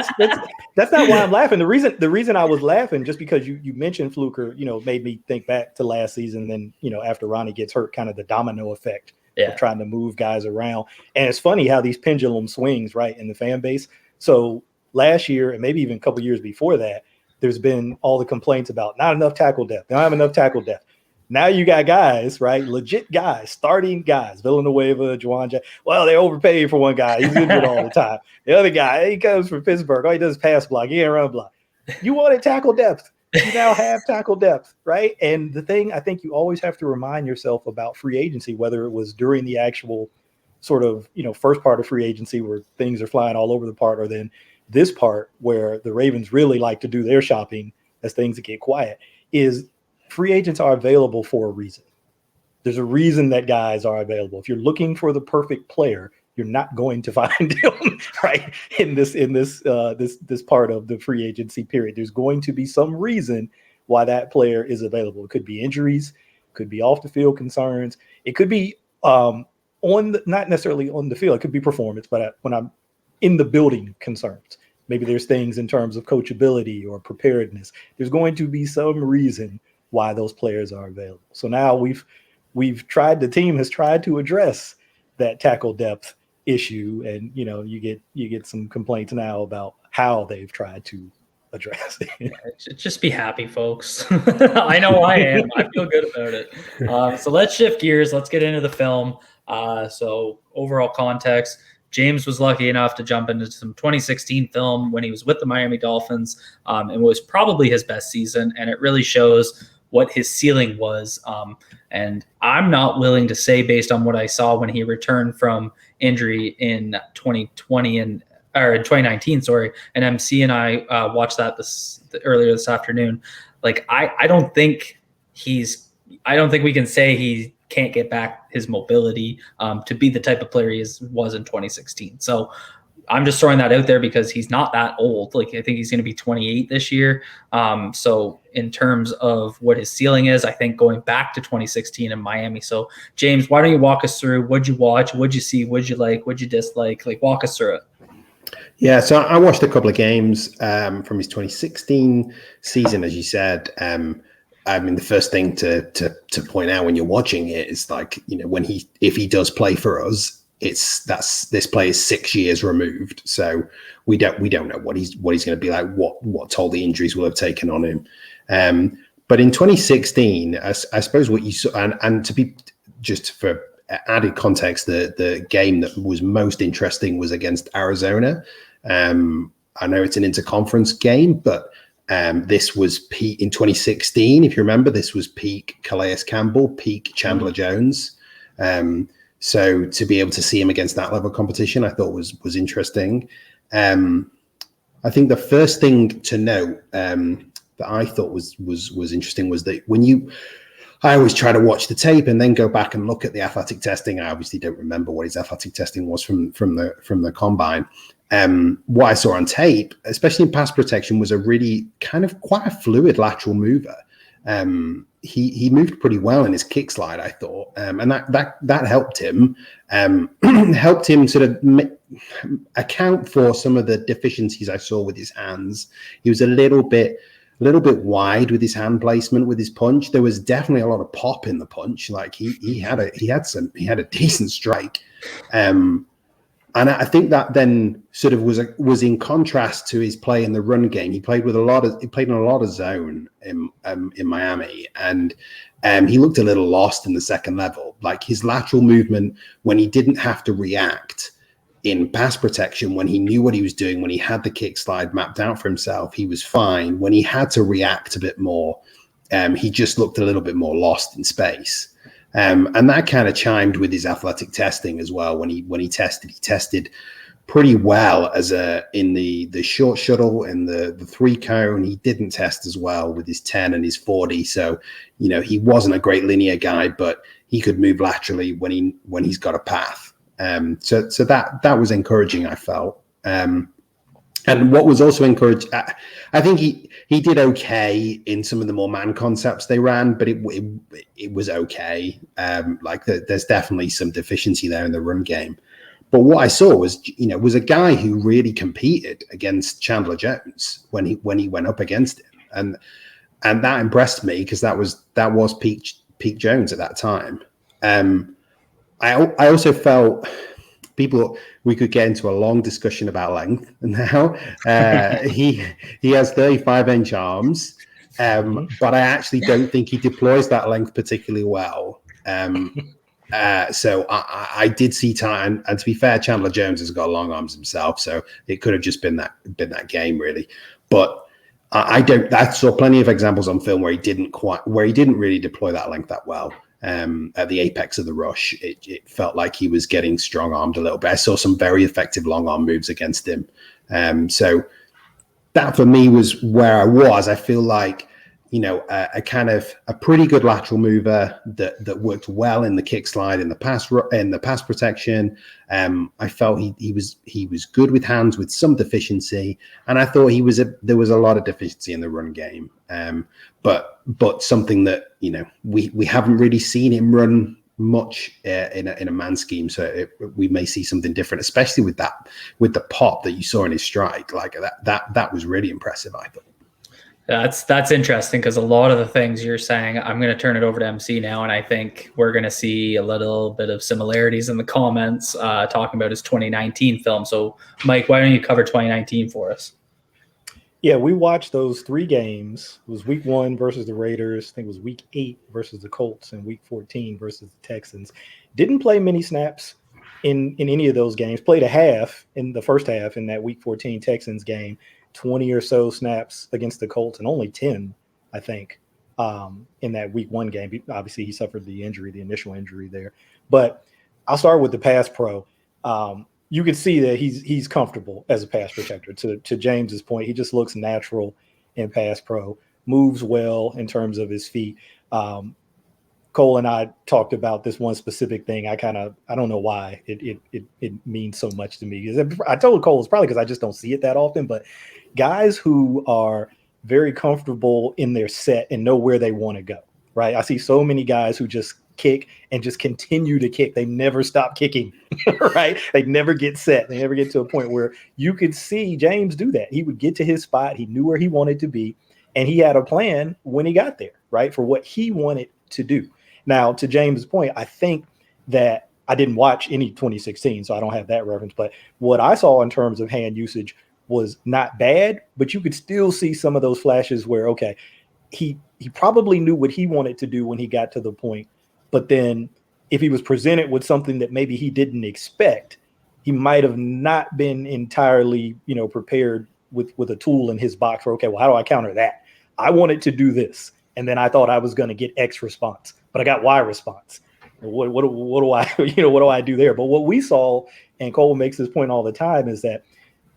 That's not why I'm laughing. The reason I was laughing, just because you mentioned Fluker, made me think back to last season. Then after Ronnie gets hurt, kind of the domino effect Yeah. trying to move guys around. And it's funny how these pendulum swings, right, in the fan base. So last year, and maybe even a couple years before that, there's been all the complaints about not enough tackle depth. They don't have enough tackle depth. Now you got guys, right, legit guys, starting guys, Villanueva, Jajuan James. Well, they overpaid for one guy. He's injured all the time. The other guy, he comes from Pittsburgh. All he does is pass block. He ain't run block. You wanted tackle depth. You now have tackle depth, right? And the thing I think you always have to remind yourself about free agency, whether it was during the actual sort of, first part of free agency where things are flying all over the part, or then this part where the Ravens really like to do their shopping as things get quiet, is free agents are available for a reason. There's a reason that guys are available. If you're looking for the perfect player, you're not going to find him, right? In this part of the free agency period, there's going to be some reason why that player is available. It could be injuries, could be off the field concerns. It could be not necessarily on the field. It could be performance, but when I'm in the building concerns, maybe there's things in terms of coachability or preparedness. There's going to be some reason why those players are available. So now the team has tried to address that tackle depth issue, and you get some complaints now about how they've tried to address it. Just be happy, folks. I know I am. I feel good about it. So let's shift gears. Let's get into the film. So overall context, James was lucky enough to jump into some 2016 film when he was with the Miami Dolphins. It was probably his best season, and it really shows what his ceiling was. And I'm not willing to say, based on what I saw when he returned from injury in 2019, and MC and I watched that earlier this afternoon. Like, I don't think we can say he can't get back his mobility to be the type of player he was in 2016. So I'm just throwing that out there because he's not that old. Like, I think he's going to be 28 this year. So in terms of what his ceiling is, I think going back to 2016 in Miami. So James, why don't you walk us through? What'd you watch? What'd you see? What'd you like? What'd you dislike? Like, walk us through it. Yeah, so I watched a couple of games from his 2016 season, as you said. I mean, the first thing to point out when you're watching it is, like, if he does play for us, this play is 6 years removed, so we don't know what he's going to be like, what toll the injuries will have taken on him. But in 2016, I suppose what you saw, and to be just for added context, the game that was most interesting was against Arizona. I know it's an interconference game, but this was peak in 2016. If you remember, this was peak Calais Campbell, peak Chandler Jones. So to be able to see him against that level of competition, I thought was interesting. I think the first thing to note that I thought was interesting was that I always try to watch the tape and then go back and look at the athletic testing. I obviously don't remember what his athletic testing was from the combine. What I saw on tape, especially in pass protection, was a really kind of quite a fluid lateral mover. He moved pretty well in his kick slide, I thought, and that helped him. Helped him sort of account for some of the deficiencies I saw with his hands. He was a little bit wide with his hand placement, with his punch. There was definitely a lot of pop in the punch. Like he had a decent strike. And I think that then sort of was in contrast to his play in the run game. He played in a lot of zone in Miami, and he looked a little lost in the second level. Like, his lateral movement, when he didn't have to react in pass protection, when he knew what he was doing, when he had the kick slide mapped out for himself, he was fine. When he had to react a bit more, he just looked a little bit more lost in space. And that kind of chimed with his athletic testing as well. When he tested pretty well in the short shuttle and the 3-cone. He didn't test as well with his 10 and his 40. So, he wasn't a great linear guy, but he could move laterally when he's got a path. So that was encouraging, I felt. And what was also encouraged, I think he did okay in some of the more man concepts they ran, but it was okay. There's definitely some deficiency there in the run game. But what I saw was a guy who really competed against Chandler Jones when he went up against him, and that impressed me because that was peak Jones at that time. I also felt we could get into a long discussion about length now. He has 35-inch arms, but I actually don't think he deploys that length particularly well. So I did see time, and to be fair, Chandler Jones has got long arms himself, so it could have just been that game really. But I saw plenty of examples on film where he didn't really deploy that length that well. At the apex of the rush, it felt like he was getting strong armed a little bit. I saw some very effective long arm moves against him. So that for me was where I was. I feel like, a kind of a pretty good lateral mover that worked well in the kick slide, in the pass protection. I felt he was good with hands with some deficiency, and I thought there was a lot of deficiency in the run game. But something that we haven't really seen him run much in a man scheme, so we may see something different, especially with the pop that you saw in his strike. Like that was really impressive, I thought. That's interesting, because a lot of the things you're saying, I'm going to turn it over to MC now, and I think we're going to see a little bit of similarities in the comments talking about his 2019 film. So, Mike, why don't you cover 2019 for us? Yeah, we watched those 3 games. It was week 1 versus the Raiders. I think it was week 8 versus the Colts, and week 14 versus the Texans. Didn't play many snaps in any of those games. Played a half in the first half in that week 14 Texans game. 20 or so snaps against the Colts, and only 10, I think, in that week 1 game. Obviously, he suffered the initial injury there. But I'll start with the pass pro. You can see that he's comfortable as a pass protector. To James's point, he just looks natural in pass pro, moves well in terms of his feet. Cole and I talked about this one specific thing. I don't know why it means so much to me. I told Cole it's probably because I just don't see it that often, but guys who are very comfortable in their set and know where they want to go, right? I see so many guys who just kick and just continue to kick. They never stop kicking, right? They never get set. They never get to a point where you could see James do that. He would get to his spot. He knew where he wanted to be, and he had a plan when he got there, right, for what he wanted to do. Now, to James' point, I think that I didn't watch any 2016, so I don't have that reference. But what I saw in terms of hand usage was not bad, but you could still see some of those flashes where, okay, he probably knew what he wanted to do when he got to the point. But then if he was presented with something that maybe he didn't expect, he might have not been entirely, prepared with a tool in his box for, okay, well, how do I counter that? I wanted to do this, and then I thought I was going to get X response, but I got Y response. What do I, what do I do there? But what we saw, and Cole makes this point all the time, is that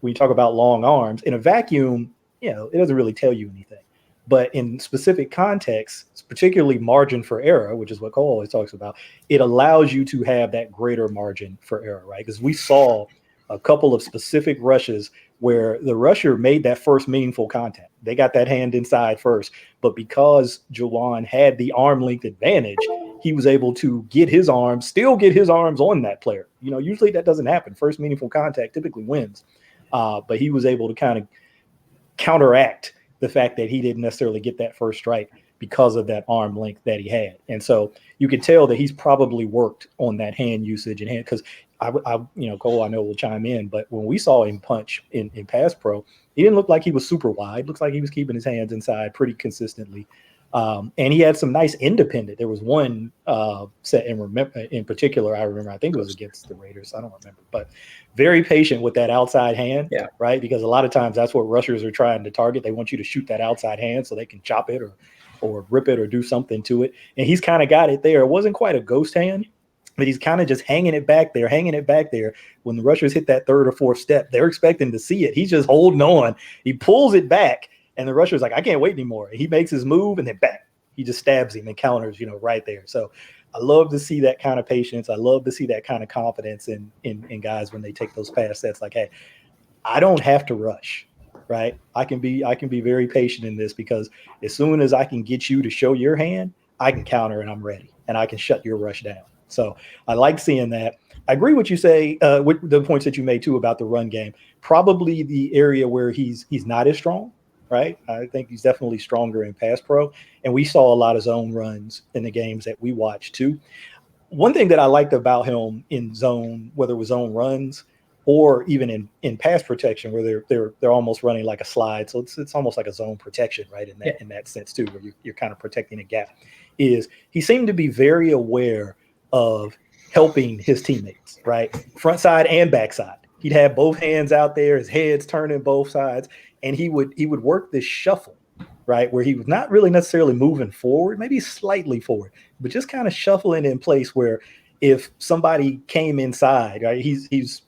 when you talk about long arms in a vacuum, it doesn't really tell you anything. But in specific contexts, particularly margin for error, which is what Cole always talks about, it allows you to have that greater margin for error, right? Because we saw a couple of specific rushes where the rusher made that first meaningful contact. They got that hand inside first, but because Jajuan had the arm length advantage, he was able to still get his arms on that player. Usually that doesn't happen. First meaningful contact typically wins. But he was able to kind of counteract the fact that he didn't necessarily get that first strike because of that arm length that he had. And so you could tell that he's probably worked on that hand usage and hand, because Cole, I know will chime in, but when we saw him punch in pass pro, he didn't look like he was super wide. Looks like he was keeping his hands inside pretty consistently. And he had some nice independent. There was one set in particular, I remember, I think it was against the Raiders. I don't remember, but very patient with that outside hand, right? Because a lot of times that's what rushers are trying to target. They want you to shoot that outside hand so they can chop it or rip it or do something to it. And he's kind of got it there. It wasn't quite a ghost hand, but he's kind of just hanging it back there. When the rushers hit that third or fourth step, they're expecting to see it. He's just holding on. He pulls it back, and the rusher's like, I can't wait anymore. He makes his move, and then back. He just stabs him and counters, right there. So I love to see that kind of patience. I love to see that kind of confidence in guys when they take those pass sets. Like, hey, I don't have to rush, right? I can be very patient in this, because as soon as I can get you to show your hand, I can counter and I'm ready, and I can shut your rush down. So I like seeing that. I agree with you say with the points that you made too about the run game. Probably the area where he's not as strong, right? I think he's definitely stronger in pass pro, and we saw a lot of zone runs in the games that we watched too. one thing that I liked about him in zone, whether it was zone runs or even in pass protection, where they're almost running like a slide, so it's almost like a zone protection, right? In that sense too, where you're kind of protecting a gap, is he seemed to be very aware of helping his teammates, right? Front side and back side. He'd have both hands out there, his head's turning both sides, and he would work this shuffle, right? Where he was not really necessarily moving forward, maybe slightly forward, but just kind of shuffling in place where if somebody came inside, right? He's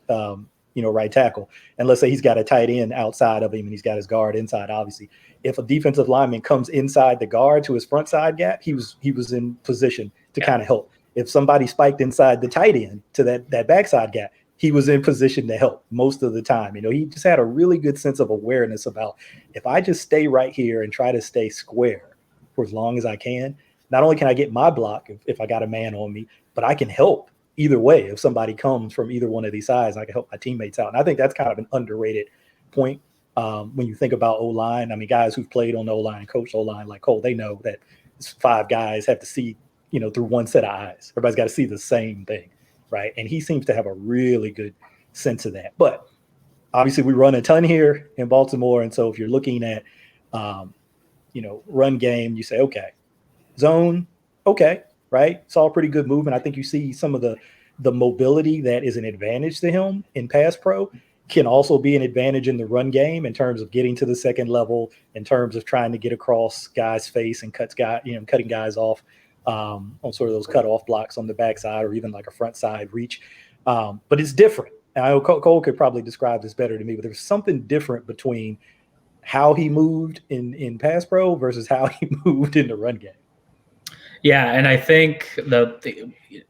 right tackle, and let's say he's got a tight end outside of him and he's got his guard inside, obviously. If a defensive lineman comes inside the guard to his front side gap, he was in position to kind of help. If somebody spiked inside the tight end to that backside gap, he was in position to help most of the time. He just had a really good sense of awareness about, if I just stay right here and try to stay square for as long as I can, not only can I get my block if I got a man on me, but I can help either way. If somebody comes from either one of these sides, I can help my teammates out. And I think that's kind of an underrated point when you think about O-line. I mean, guys who've played on the O-line and coached O-line like Cole, they know that 5 guys have to see, through one set of eyes. Everybody's got to see the same thing, right? And he seems to have a really good sense of that. But obviously we run a ton here in Baltimore. And so if you're looking at, run game, you say, okay, zone, okay, right? It's all pretty good movement. I think you see some of the mobility that is an advantage to him in pass pro can also be an advantage in the run game in terms of getting to the second level, in terms of trying to get across guys' face and cutting guys off on sort of those cutoff blocks on the backside, or even like a front side reach. But it's different. And I know Cole could probably describe this better to me, but there's something different between how he moved in pass pro versus how he moved in the run game. Yeah, and I think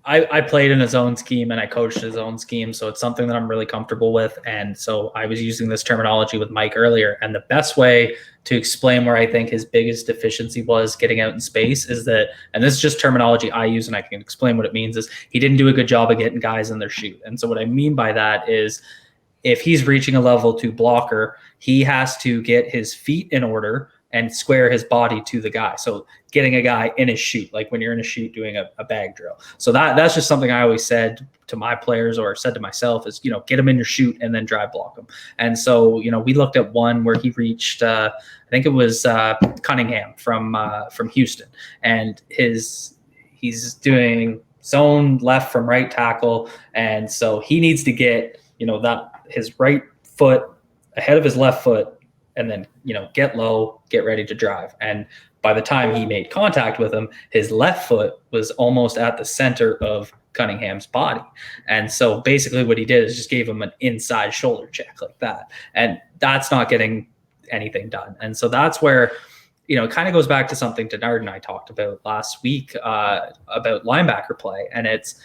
I played in a zone scheme and I coached a zone scheme, so it's something that I'm really comfortable with. And so I was using this terminology with Mike earlier, and the best way to explain where I think his biggest deficiency was getting out in space is that, and this is just terminology I use and I can explain what it means, is he didn't do a good job of getting guys in their chute. And so what I mean by that is, if he's reaching a level 2 blocker, he has to get his feet in order and square his body to the guy. So getting a guy in his chute, like when you're in a chute doing a bag drill. So that's just something I always said to my players, or said to myself, is, get him in your chute and then drive block him. And so, we looked at one where he reached, I think it was Cunningham from Houston, and he's doing zone left from right tackle. And so he needs to get, his right foot ahead of his left foot, and then, get low, get ready to drive. And by the time he made contact with him, his left foot was almost at the center of Cunningham's body. And so basically what he did is just gave him an inside shoulder check like that. And that's not getting anything done. And so that's where, it kind of goes back to something Denard and I talked about last week about linebacker play. And it's,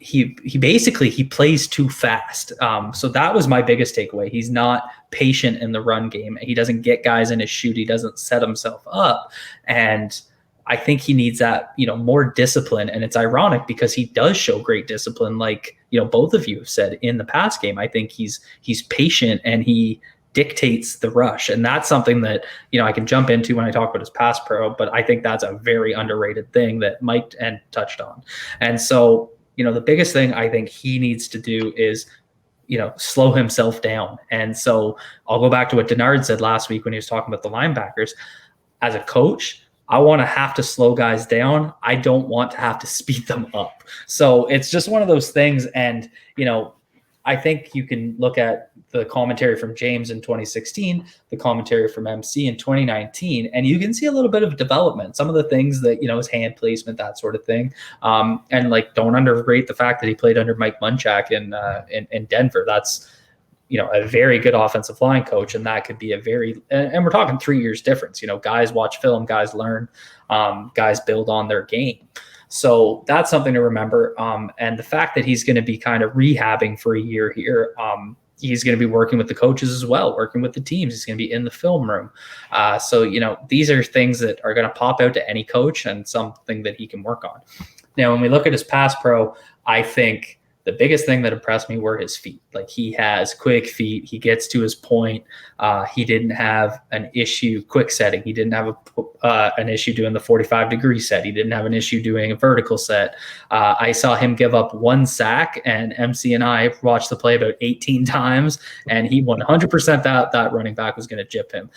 he basically plays too fast. So that was my biggest takeaway. He's not patient in the run game. He doesn't get guys in his chute. He doesn't set himself up. And I think he needs that, more discipline. And it's ironic because he does show great discipline. Like, both of you have said in the pass game, I think he's patient and he dictates the rush. And that's something that, I can jump into when I talk about his pass pro, but I think that's a very underrated thing that Mike and touched on. And so, the biggest thing I think he needs to do is, slow himself down. And so I'll go back to what Denard said last week when he was talking about the linebackers. As a coach, I want to have to slow guys down. I don't want to have to speed them up. So it's just one of those things. And, I think you can look at the commentary from James in 2016, the commentary from MC in 2019, and you can see a little bit of development. Some of the things that, his hand placement, that sort of thing. And like, don't underrate the fact that he played under Mike Munchak in Denver. That's, a very good offensive line coach. And that could be and we're talking 3 years difference. Guys watch film, guys learn, guys build on their game. So that's something to remember. And the fact that he's going to be kind of rehabbing for a year here, he's going to be working with the coaches as well, working with the teams. He's going to be in the film room. So, these are things that are going to pop out to any coach and something that he can work on. Now, when we look at his pass pro, I think the biggest thing that impressed me were his feet. Like, he has quick feet. He gets to his point. He didn't have an issue quick setting. He didn't have an issue doing the 45-degree set. He didn't have an issue doing a vertical set. I saw him give up 1 sack, and MC and I watched the play about 18 times, and he 100% that running back was going to jip him.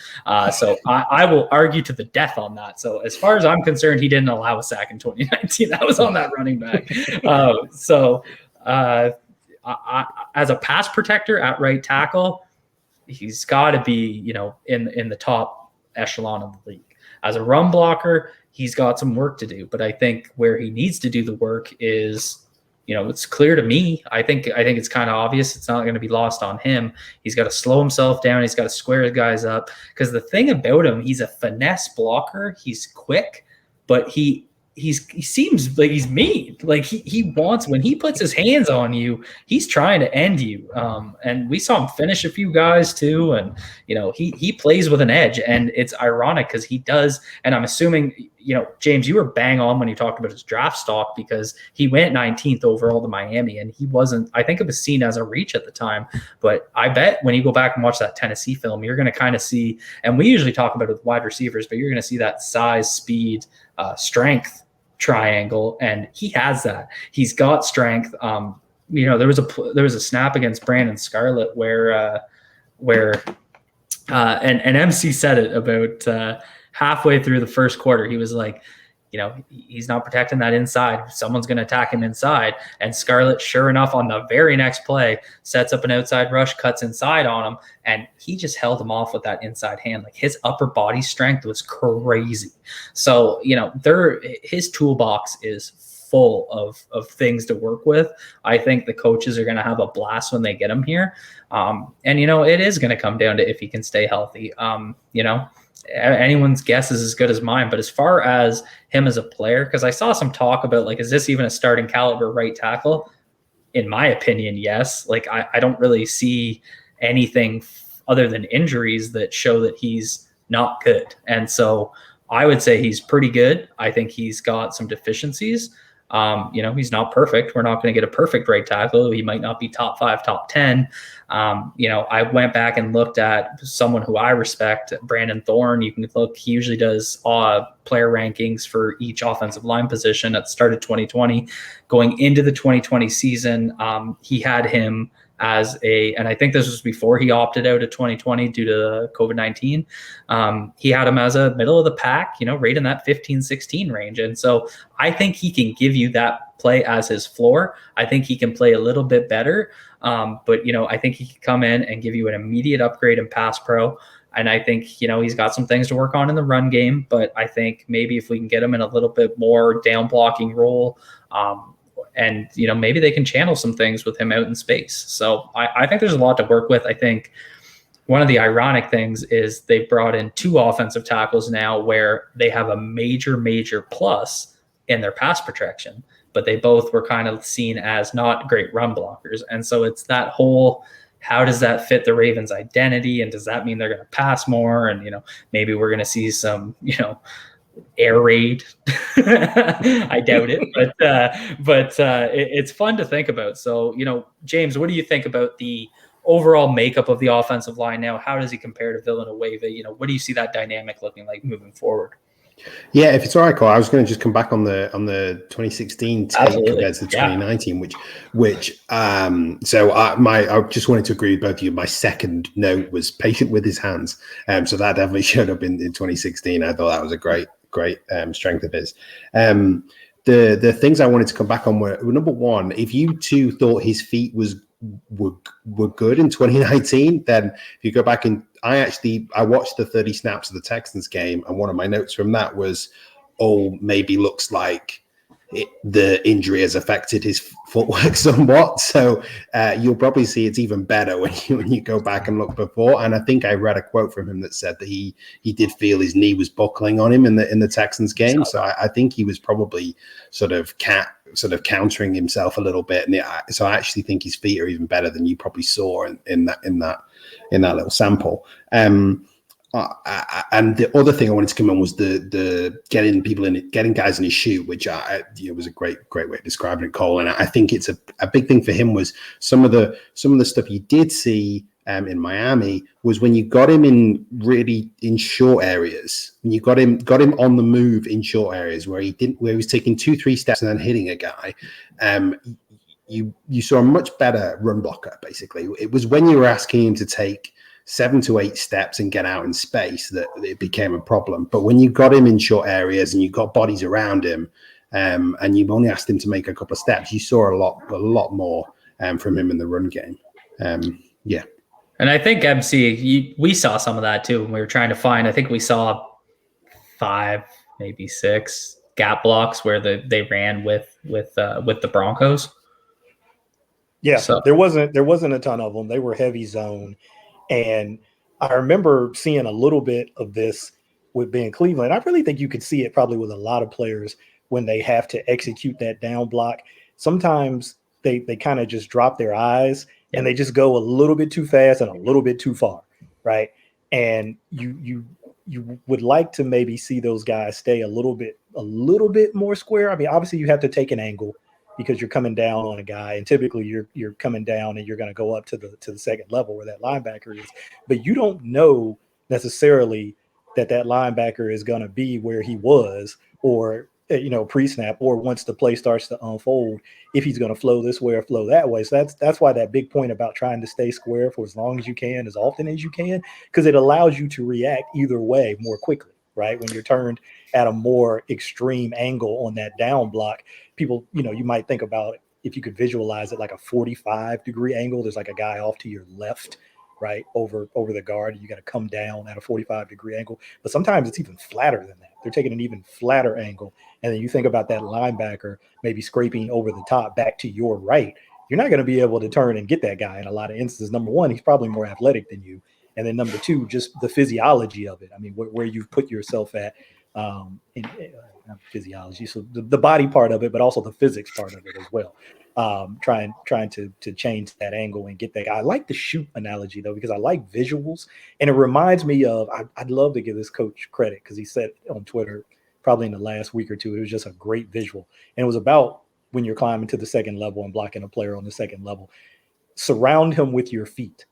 So I will argue to the death on that. So as far as I'm concerned, he didn't allow a sack in 2019. That was on that running back. As a pass protector at right tackle, he's got to be, in the top echelon of the league. As a run blocker, he's got some work to do. But I think where he needs to do the work is, it's clear to me. I think it's kind of obvious. It's not going to be lost on him. He's got to slow himself down. He's got to square the guys up. Because the thing about him, he's a finesse blocker. He's quick, but he seems like he's mean. Like he wants, when he puts his hands on you, he's trying to end you. And we saw him finish a few guys too. And, he plays with an edge, and it's ironic because he does. And I'm assuming, James, you were bang on when you talked about his draft stock, because he went 19th overall to Miami, and he wasn't, I think it was seen as a reach at the time. But I bet when you go back and watch that Tennessee film, you're going to kind of see, and we usually talk about it with wide receivers, but you're going to see that size, speed, strength triangle, and he has that. He's got strength. There was a snap against Brandon Scarlett where MC said it about halfway through the first quarter. He was like, he's not protecting that inside. Someone's going to attack him inside. And Scarlett, sure enough, on the very next play, sets up an outside rush, cuts inside on him, and he just held him off with that inside hand. Like, his upper body strength was crazy. So, his toolbox is full of things to work with. I think the coaches are going to have a blast when they get him here. And it is going to come down to if he can stay healthy. Anyone's guess is as good as mine. But as far as him as a player, because I saw some talk about, like, is this even a starting caliber right tackle? In my opinion, yes. Like, I don't really see anything other than injuries that show that he's not good. And so I would say he's pretty good. I think he's got some deficiencies. He's not perfect. We're not going to get a perfect right tackle. He might not be top 5, top 10. I went back and looked at someone who I respect, Brandon Thorne. You can look, he usually does player rankings for each offensive line position at the start of 2020. Going into the 2020 season, he had him as and I think this was before he opted out of 2020 due to COVID-19. He had him as a middle of the pack, right in that 15-16 range. And so I think he can give you that play as his floor. I think he can play a little bit better. But I think he can come in and give you an immediate upgrade in pass pro. And I think, he's got some things to work on in the run game, but I think maybe if we can get him in a little bit more down blocking role, and, maybe they can channel some things with him out in space. So I think there's a lot to work with. I think one of the ironic things is they brought in 2 offensive tackles now where they have a major, major plus in their pass protection, but they both were kind of seen as not great run blockers. And so it's that whole, how does that fit the Ravens' identity? And does that mean they're going to pass more? And, maybe we're going to see some, air raid. I doubt it, but it's fun to think about. So, James, what do you think about the overall makeup of the offensive line now? How does he compare to Villanueva? What do you see that dynamic looking like moving forward? Yeah, if it's all right, Cole, I was going to just come back on the 2016 tape compared to the 2019, I just wanted to agree with both of you. My second note was patient with his hands. So that definitely showed up in 2016. I thought that was a great strength of his. The things I wanted to come back on were, number one, if you two thought his feet were good in 2019, then if you go back and I watched the 30 snaps of the Texans game, and one of my notes from that was, maybe looks like the injury has affected his footwork somewhat. So you'll probably see it's even better when you go back and look before. And I think I read a quote from him that said that he did feel his knee was buckling on him in the Texans game. So I think he was probably sort of countering himself a little bit. And so I actually think his feet are even better than you probably saw in that little sample. And the other thing I wanted to come on was the getting guys in his shoe, which was a great way of describing it, Cole. And I think it's a big thing for him was some of the stuff you did see in Miami was when you got him in short areas, when you got him on the move in short areas where he was taking 2-3 steps and then hitting a guy. You saw a much better run blocker. Basically, it was when you were asking him to take 7 to 8 steps and get out in space that it became a problem. But when you got him in short areas and you got bodies around him, and you only asked him to make a couple of steps, you saw a lot more from him in the run game. Yeah. And I think we saw some of that too when we were trying to find. I think we saw 5, maybe 6 gap blocks where they ran with the Broncos. Yeah, so there wasn't a ton of them. They were heavy zone. And I remember seeing a little bit of this with Ben Cleveland. I really think you could see it probably with a lot of players when they have to execute that down block. Sometimes they kind of just drop their eyes and they just go a little bit too fast and a little bit too far, right? And you would like to maybe see those guys stay a little bit more square. I mean, obviously you have to take an angle because you're coming down on a guy, and typically you're coming down and you're going to go up to the second level where that linebacker is, but you don't know necessarily that linebacker is going to be where he was, or pre-snap, or once the play starts to unfold, if he's going to flow this way or flow that way. So that's why that big point about trying to stay square for as long as you can, as often as you can, because it allows you to react either way more quickly, right? When you're turned at a more extreme angle on that down block, people, you might think about it, if you could visualize it like a 45-degree angle, there's like a guy off to your left, right, over the guard, and you got to come down at a 45-degree angle. But sometimes it's even flatter than that. They're taking an even flatter angle. And then you think about that linebacker maybe scraping over the top back to your right. You're not going to be able to turn and get that guy in a lot of instances. Number one, he's probably more athletic than you. And then number two, just the physiology of it. I mean, where you've put yourself at in physiology. So the body part of it, but also the physics part of it as well. Trying to change that angle and get that guy. I like the shoot analogy though, because I like visuals, and it reminds me of, I'd love to give this coach credit because he said on Twitter probably in the last week or two, it was just a great visual. And it was about when you're climbing to the second level and blocking a player on the second level, surround him with your feet,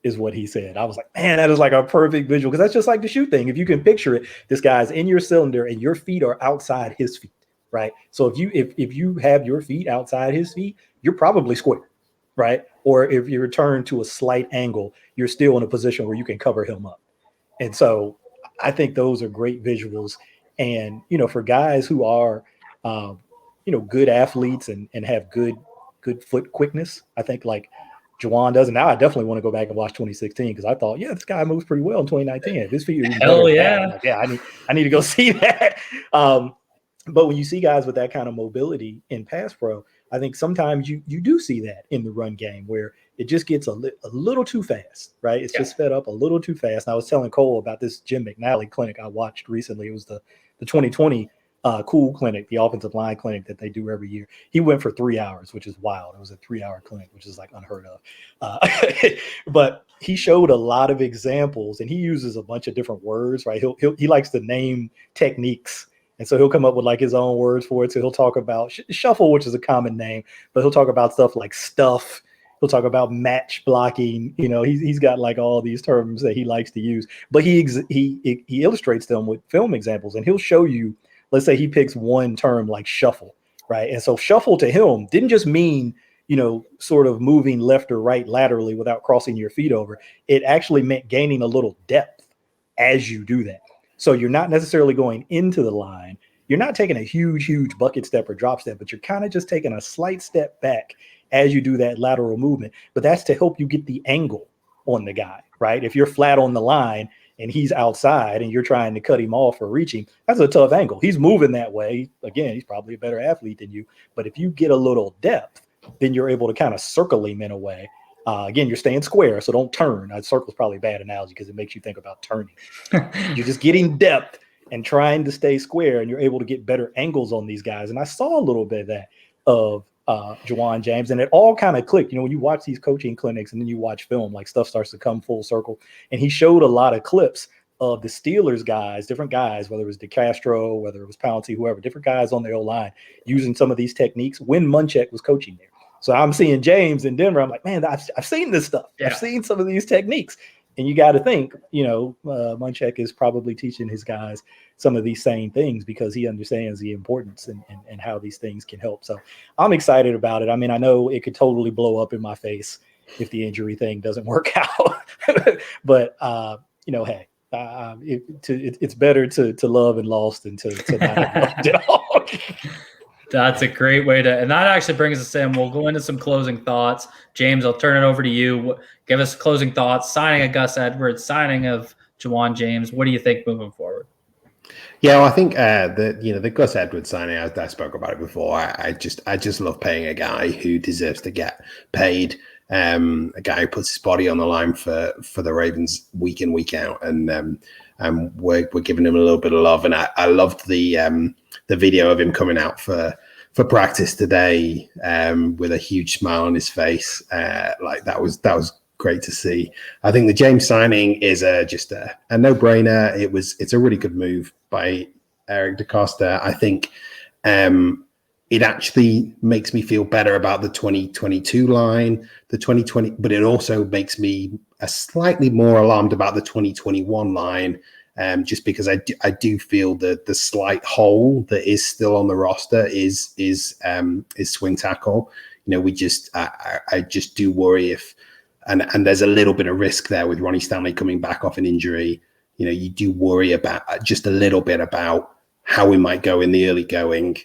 is what he said. I was like, man, that is like a perfect visual, because that's just like the shoot thing. If you can picture it, this guy's in your cylinder and your feet are outside his feet, right? So if you have your feet outside his feet, you're probably square, right? Or if you return to a slight angle, you're still in a position where you can cover him up. And so I think those are great visuals. And, for guys who are, good athletes and have good foot quickness, I think like Jajuan does. And now I definitely want to go back and watch 2016, because I thought, this guy moves pretty well in 2019. His feet are even Hell better yeah. than that. I need to go see that. But when you see guys with that kind of mobility in pass pro, I think sometimes you do see that in the run game where it just gets a little too fast, right? It's just sped up a little too fast. And I was telling Cole about this Jim McNally clinic I watched recently. It was the 2020 Cool clinic, the offensive line clinic that they do every year. He went for 3 hours, which is wild. It was a 3-hour clinic, which is like unheard of. But he showed a lot of examples, and he uses a bunch of different words, right? He likes to name techniques. And so he'll come up with like his own words for it. So he'll talk about shuffle, which is a common name, but he'll talk about stuff like stuff. He'll talk about match blocking. He's got like all these terms that he likes to use, but he illustrates them with film examples, and he'll show you, let's say he picks one term like shuffle, right? And so shuffle to him didn't just mean, sort of moving left or right laterally without crossing your feet over. It actually meant gaining a little depth as you do that. So you're not necessarily going into the line. You're not taking a huge bucket step or drop step, but you're kind of just taking a slight step back as you do that lateral movement. But that's to help you get the angle on the guy, right? If you're flat on the line and he's outside and you're trying to cut him off or reach him, that's a tough angle. He's moving that way. Again, he's probably a better athlete than you. But if you get a little depth, then you're able to kind of circle him in a way. Again, you're staying square, so don't turn. Circle is probably a bad analogy because it makes you think about turning. You're just getting depth and trying to stay square, and you're able to get better angles on these guys. And I saw a little bit of that of Jajuan James, and it all kind of clicked. When you watch these coaching clinics and then you watch film, like stuff starts to come full circle. And he showed a lot of clips of the Steelers guys, different guys, whether it was DeCastro, whether it was Pouncey, whoever, different guys on their O-line using some of these techniques when Munchak was coaching there. So I'm seeing James in Denver. I'm like, man, I've seen this stuff. Yeah. I've seen some of these techniques. And you got to think, Munchak is probably teaching his guys some of these same things because he understands the importance and how these things can help. So I'm excited about it. I mean, I know it could totally blow up in my face if the injury thing doesn't work out. But, hey, it's better to love and lost than to not have loved it all. That's a great way to, and that actually brings us in. We'll go into some closing thoughts. James, I'll turn it over to you. Give us closing thoughts. Signing of Gus Edwards, signing of Jajuan James. What do you think moving forward? Yeah, well, I think the Gus Edwards signing, I spoke about it before. I just love paying a guy who deserves to get paid. A guy who puts his body on the line for the Ravens week in, week out, and we're giving him a little bit of love. And I loved the video of him coming out for practice today with a huge smile on his face. Like that was great to see. I think the James signing is just a no-brainer. It's a really good move by Eric DeCosta. I think it actually makes me feel better about the 2022 line, the 2020, but it also makes me slightly more alarmed about the 2021 line. Just because I do feel that the slight hole that is still on the roster is swing tackle. I just do worry if, and there's a little bit of risk there with Ronnie Stanley coming back off an injury. You do worry about just a little bit about how we might go in the early going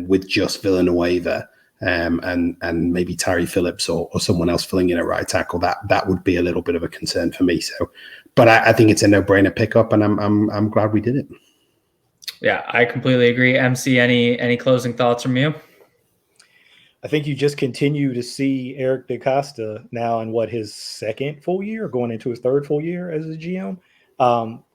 with just Villanueva and maybe Tyree Phillips or someone else filling in at right tackle. That would be a little bit of a concern for me. So. But I think it's a no-brainer pickup, and I'm glad we did it. Yeah, I completely agree. MC, any closing thoughts from you? I think you just continue to see Eric DeCosta now in his second full year, going into his third full year as a GM,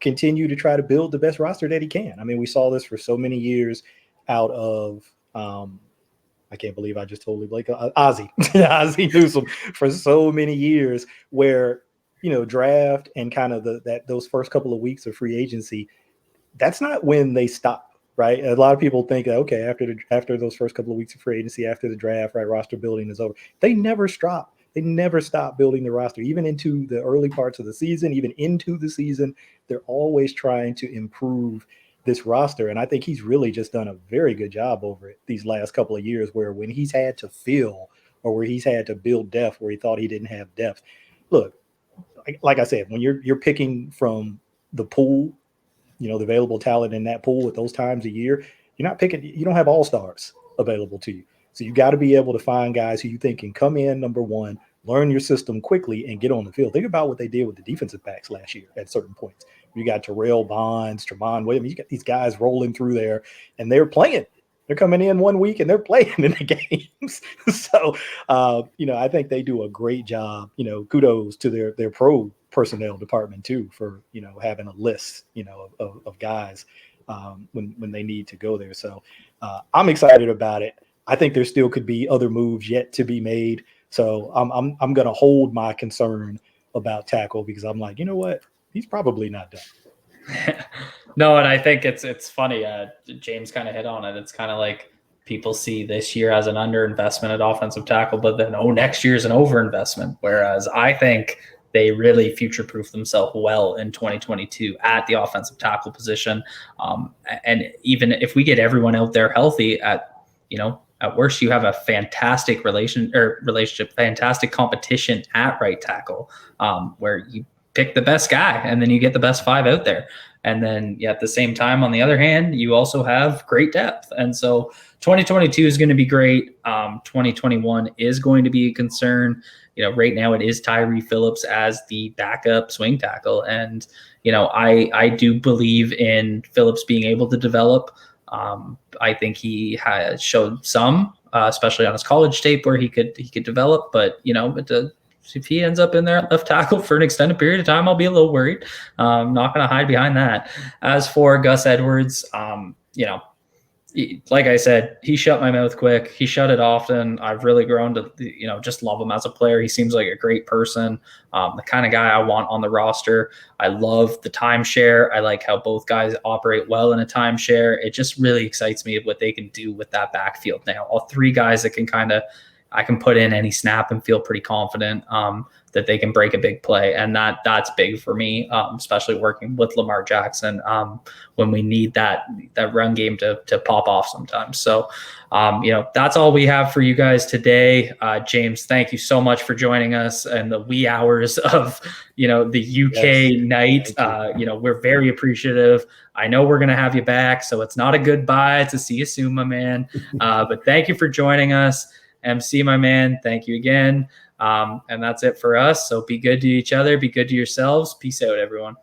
continue to try to build the best roster that he can. I mean, we saw this for so many years out of I can't believe I just totally blanked. Ozzie Newsome for so many years where draft and kind of those first couple of weeks of free agency, that's not when they stop, right? A lot of people think, okay, after those first couple of weeks of free agency, after the draft, right, roster building is over. They never stop. They never stop building the roster, even into the early parts of the season, even into the season. They're always trying to improve this roster. And I think he's really just done a very good job over it these last couple of years, where when he's had to fill or where he's had to build depth where he thought he didn't have depth. Look, like I said, when you're picking from the pool, the available talent in that pool at those times a year, you're not picking, you don't have all-stars available to you. So you got to be able to find guys who you think can come in, number one, learn your system quickly and get on the field. Think about what they did with the defensive backs last year at certain points. You got Terrell Bonds, Tremont Williams, you got these guys rolling through there and they're playing. They're coming in 1 week and they're playing in the games. So, I think they do a great job. Kudos to their pro personnel department too for, having a list, of guys when they need to go there. So I'm excited about it. I think there still could be other moves yet to be made. So I'm going to hold my concern about tackle because I'm like, you know what? He's probably not done. No, and I think it's funny. James kind of hit on it. It's kind of like people see this year as an underinvestment at offensive tackle, but then next year's an overinvestment. Whereas I think they really future-proof themselves well in 2022 at the offensive tackle position. And even if we get everyone out there healthy, at worst, you have a fantastic relationship, fantastic competition at right tackle, where you pick the best guy and then you get the best five out there. And then at the same time, on the other hand, you also have great depth. And so 2022 is going to be great. 2021 is going to be a concern. Right now it is Tyree Phillips as the backup swing tackle. And, I do believe in Phillips being able to develop. I think he has showed some, especially on his college tape where he could develop, but if he ends up in there at left tackle for an extended period of time, I'll be a little worried. I'm not going to hide behind that. As for Gus Edwards, like I said, he shut my mouth quick. He shut it often. I've really grown to, just love him as a player. He seems like a great person, the kind of guy I want on the roster. I love the timeshare. I like how both guys operate well in a timeshare. It just really excites me what they can do with that backfield now. All three guys that can I can put in any snap and feel pretty confident that they can break a big play. And that's big for me, especially working with Lamar Jackson when we need that run game to pop off sometimes. So, that's all we have for you guys today. James, thank you so much for joining us and the wee hours of, the UK night. We're very appreciative. I know we're going to have you back, so it's not a goodbye. It's a see you soon, my man. But thank you for joining us. MC, my man, thank you again. And that's it for us. So be good to each other. Be good to yourselves. Peace out, everyone.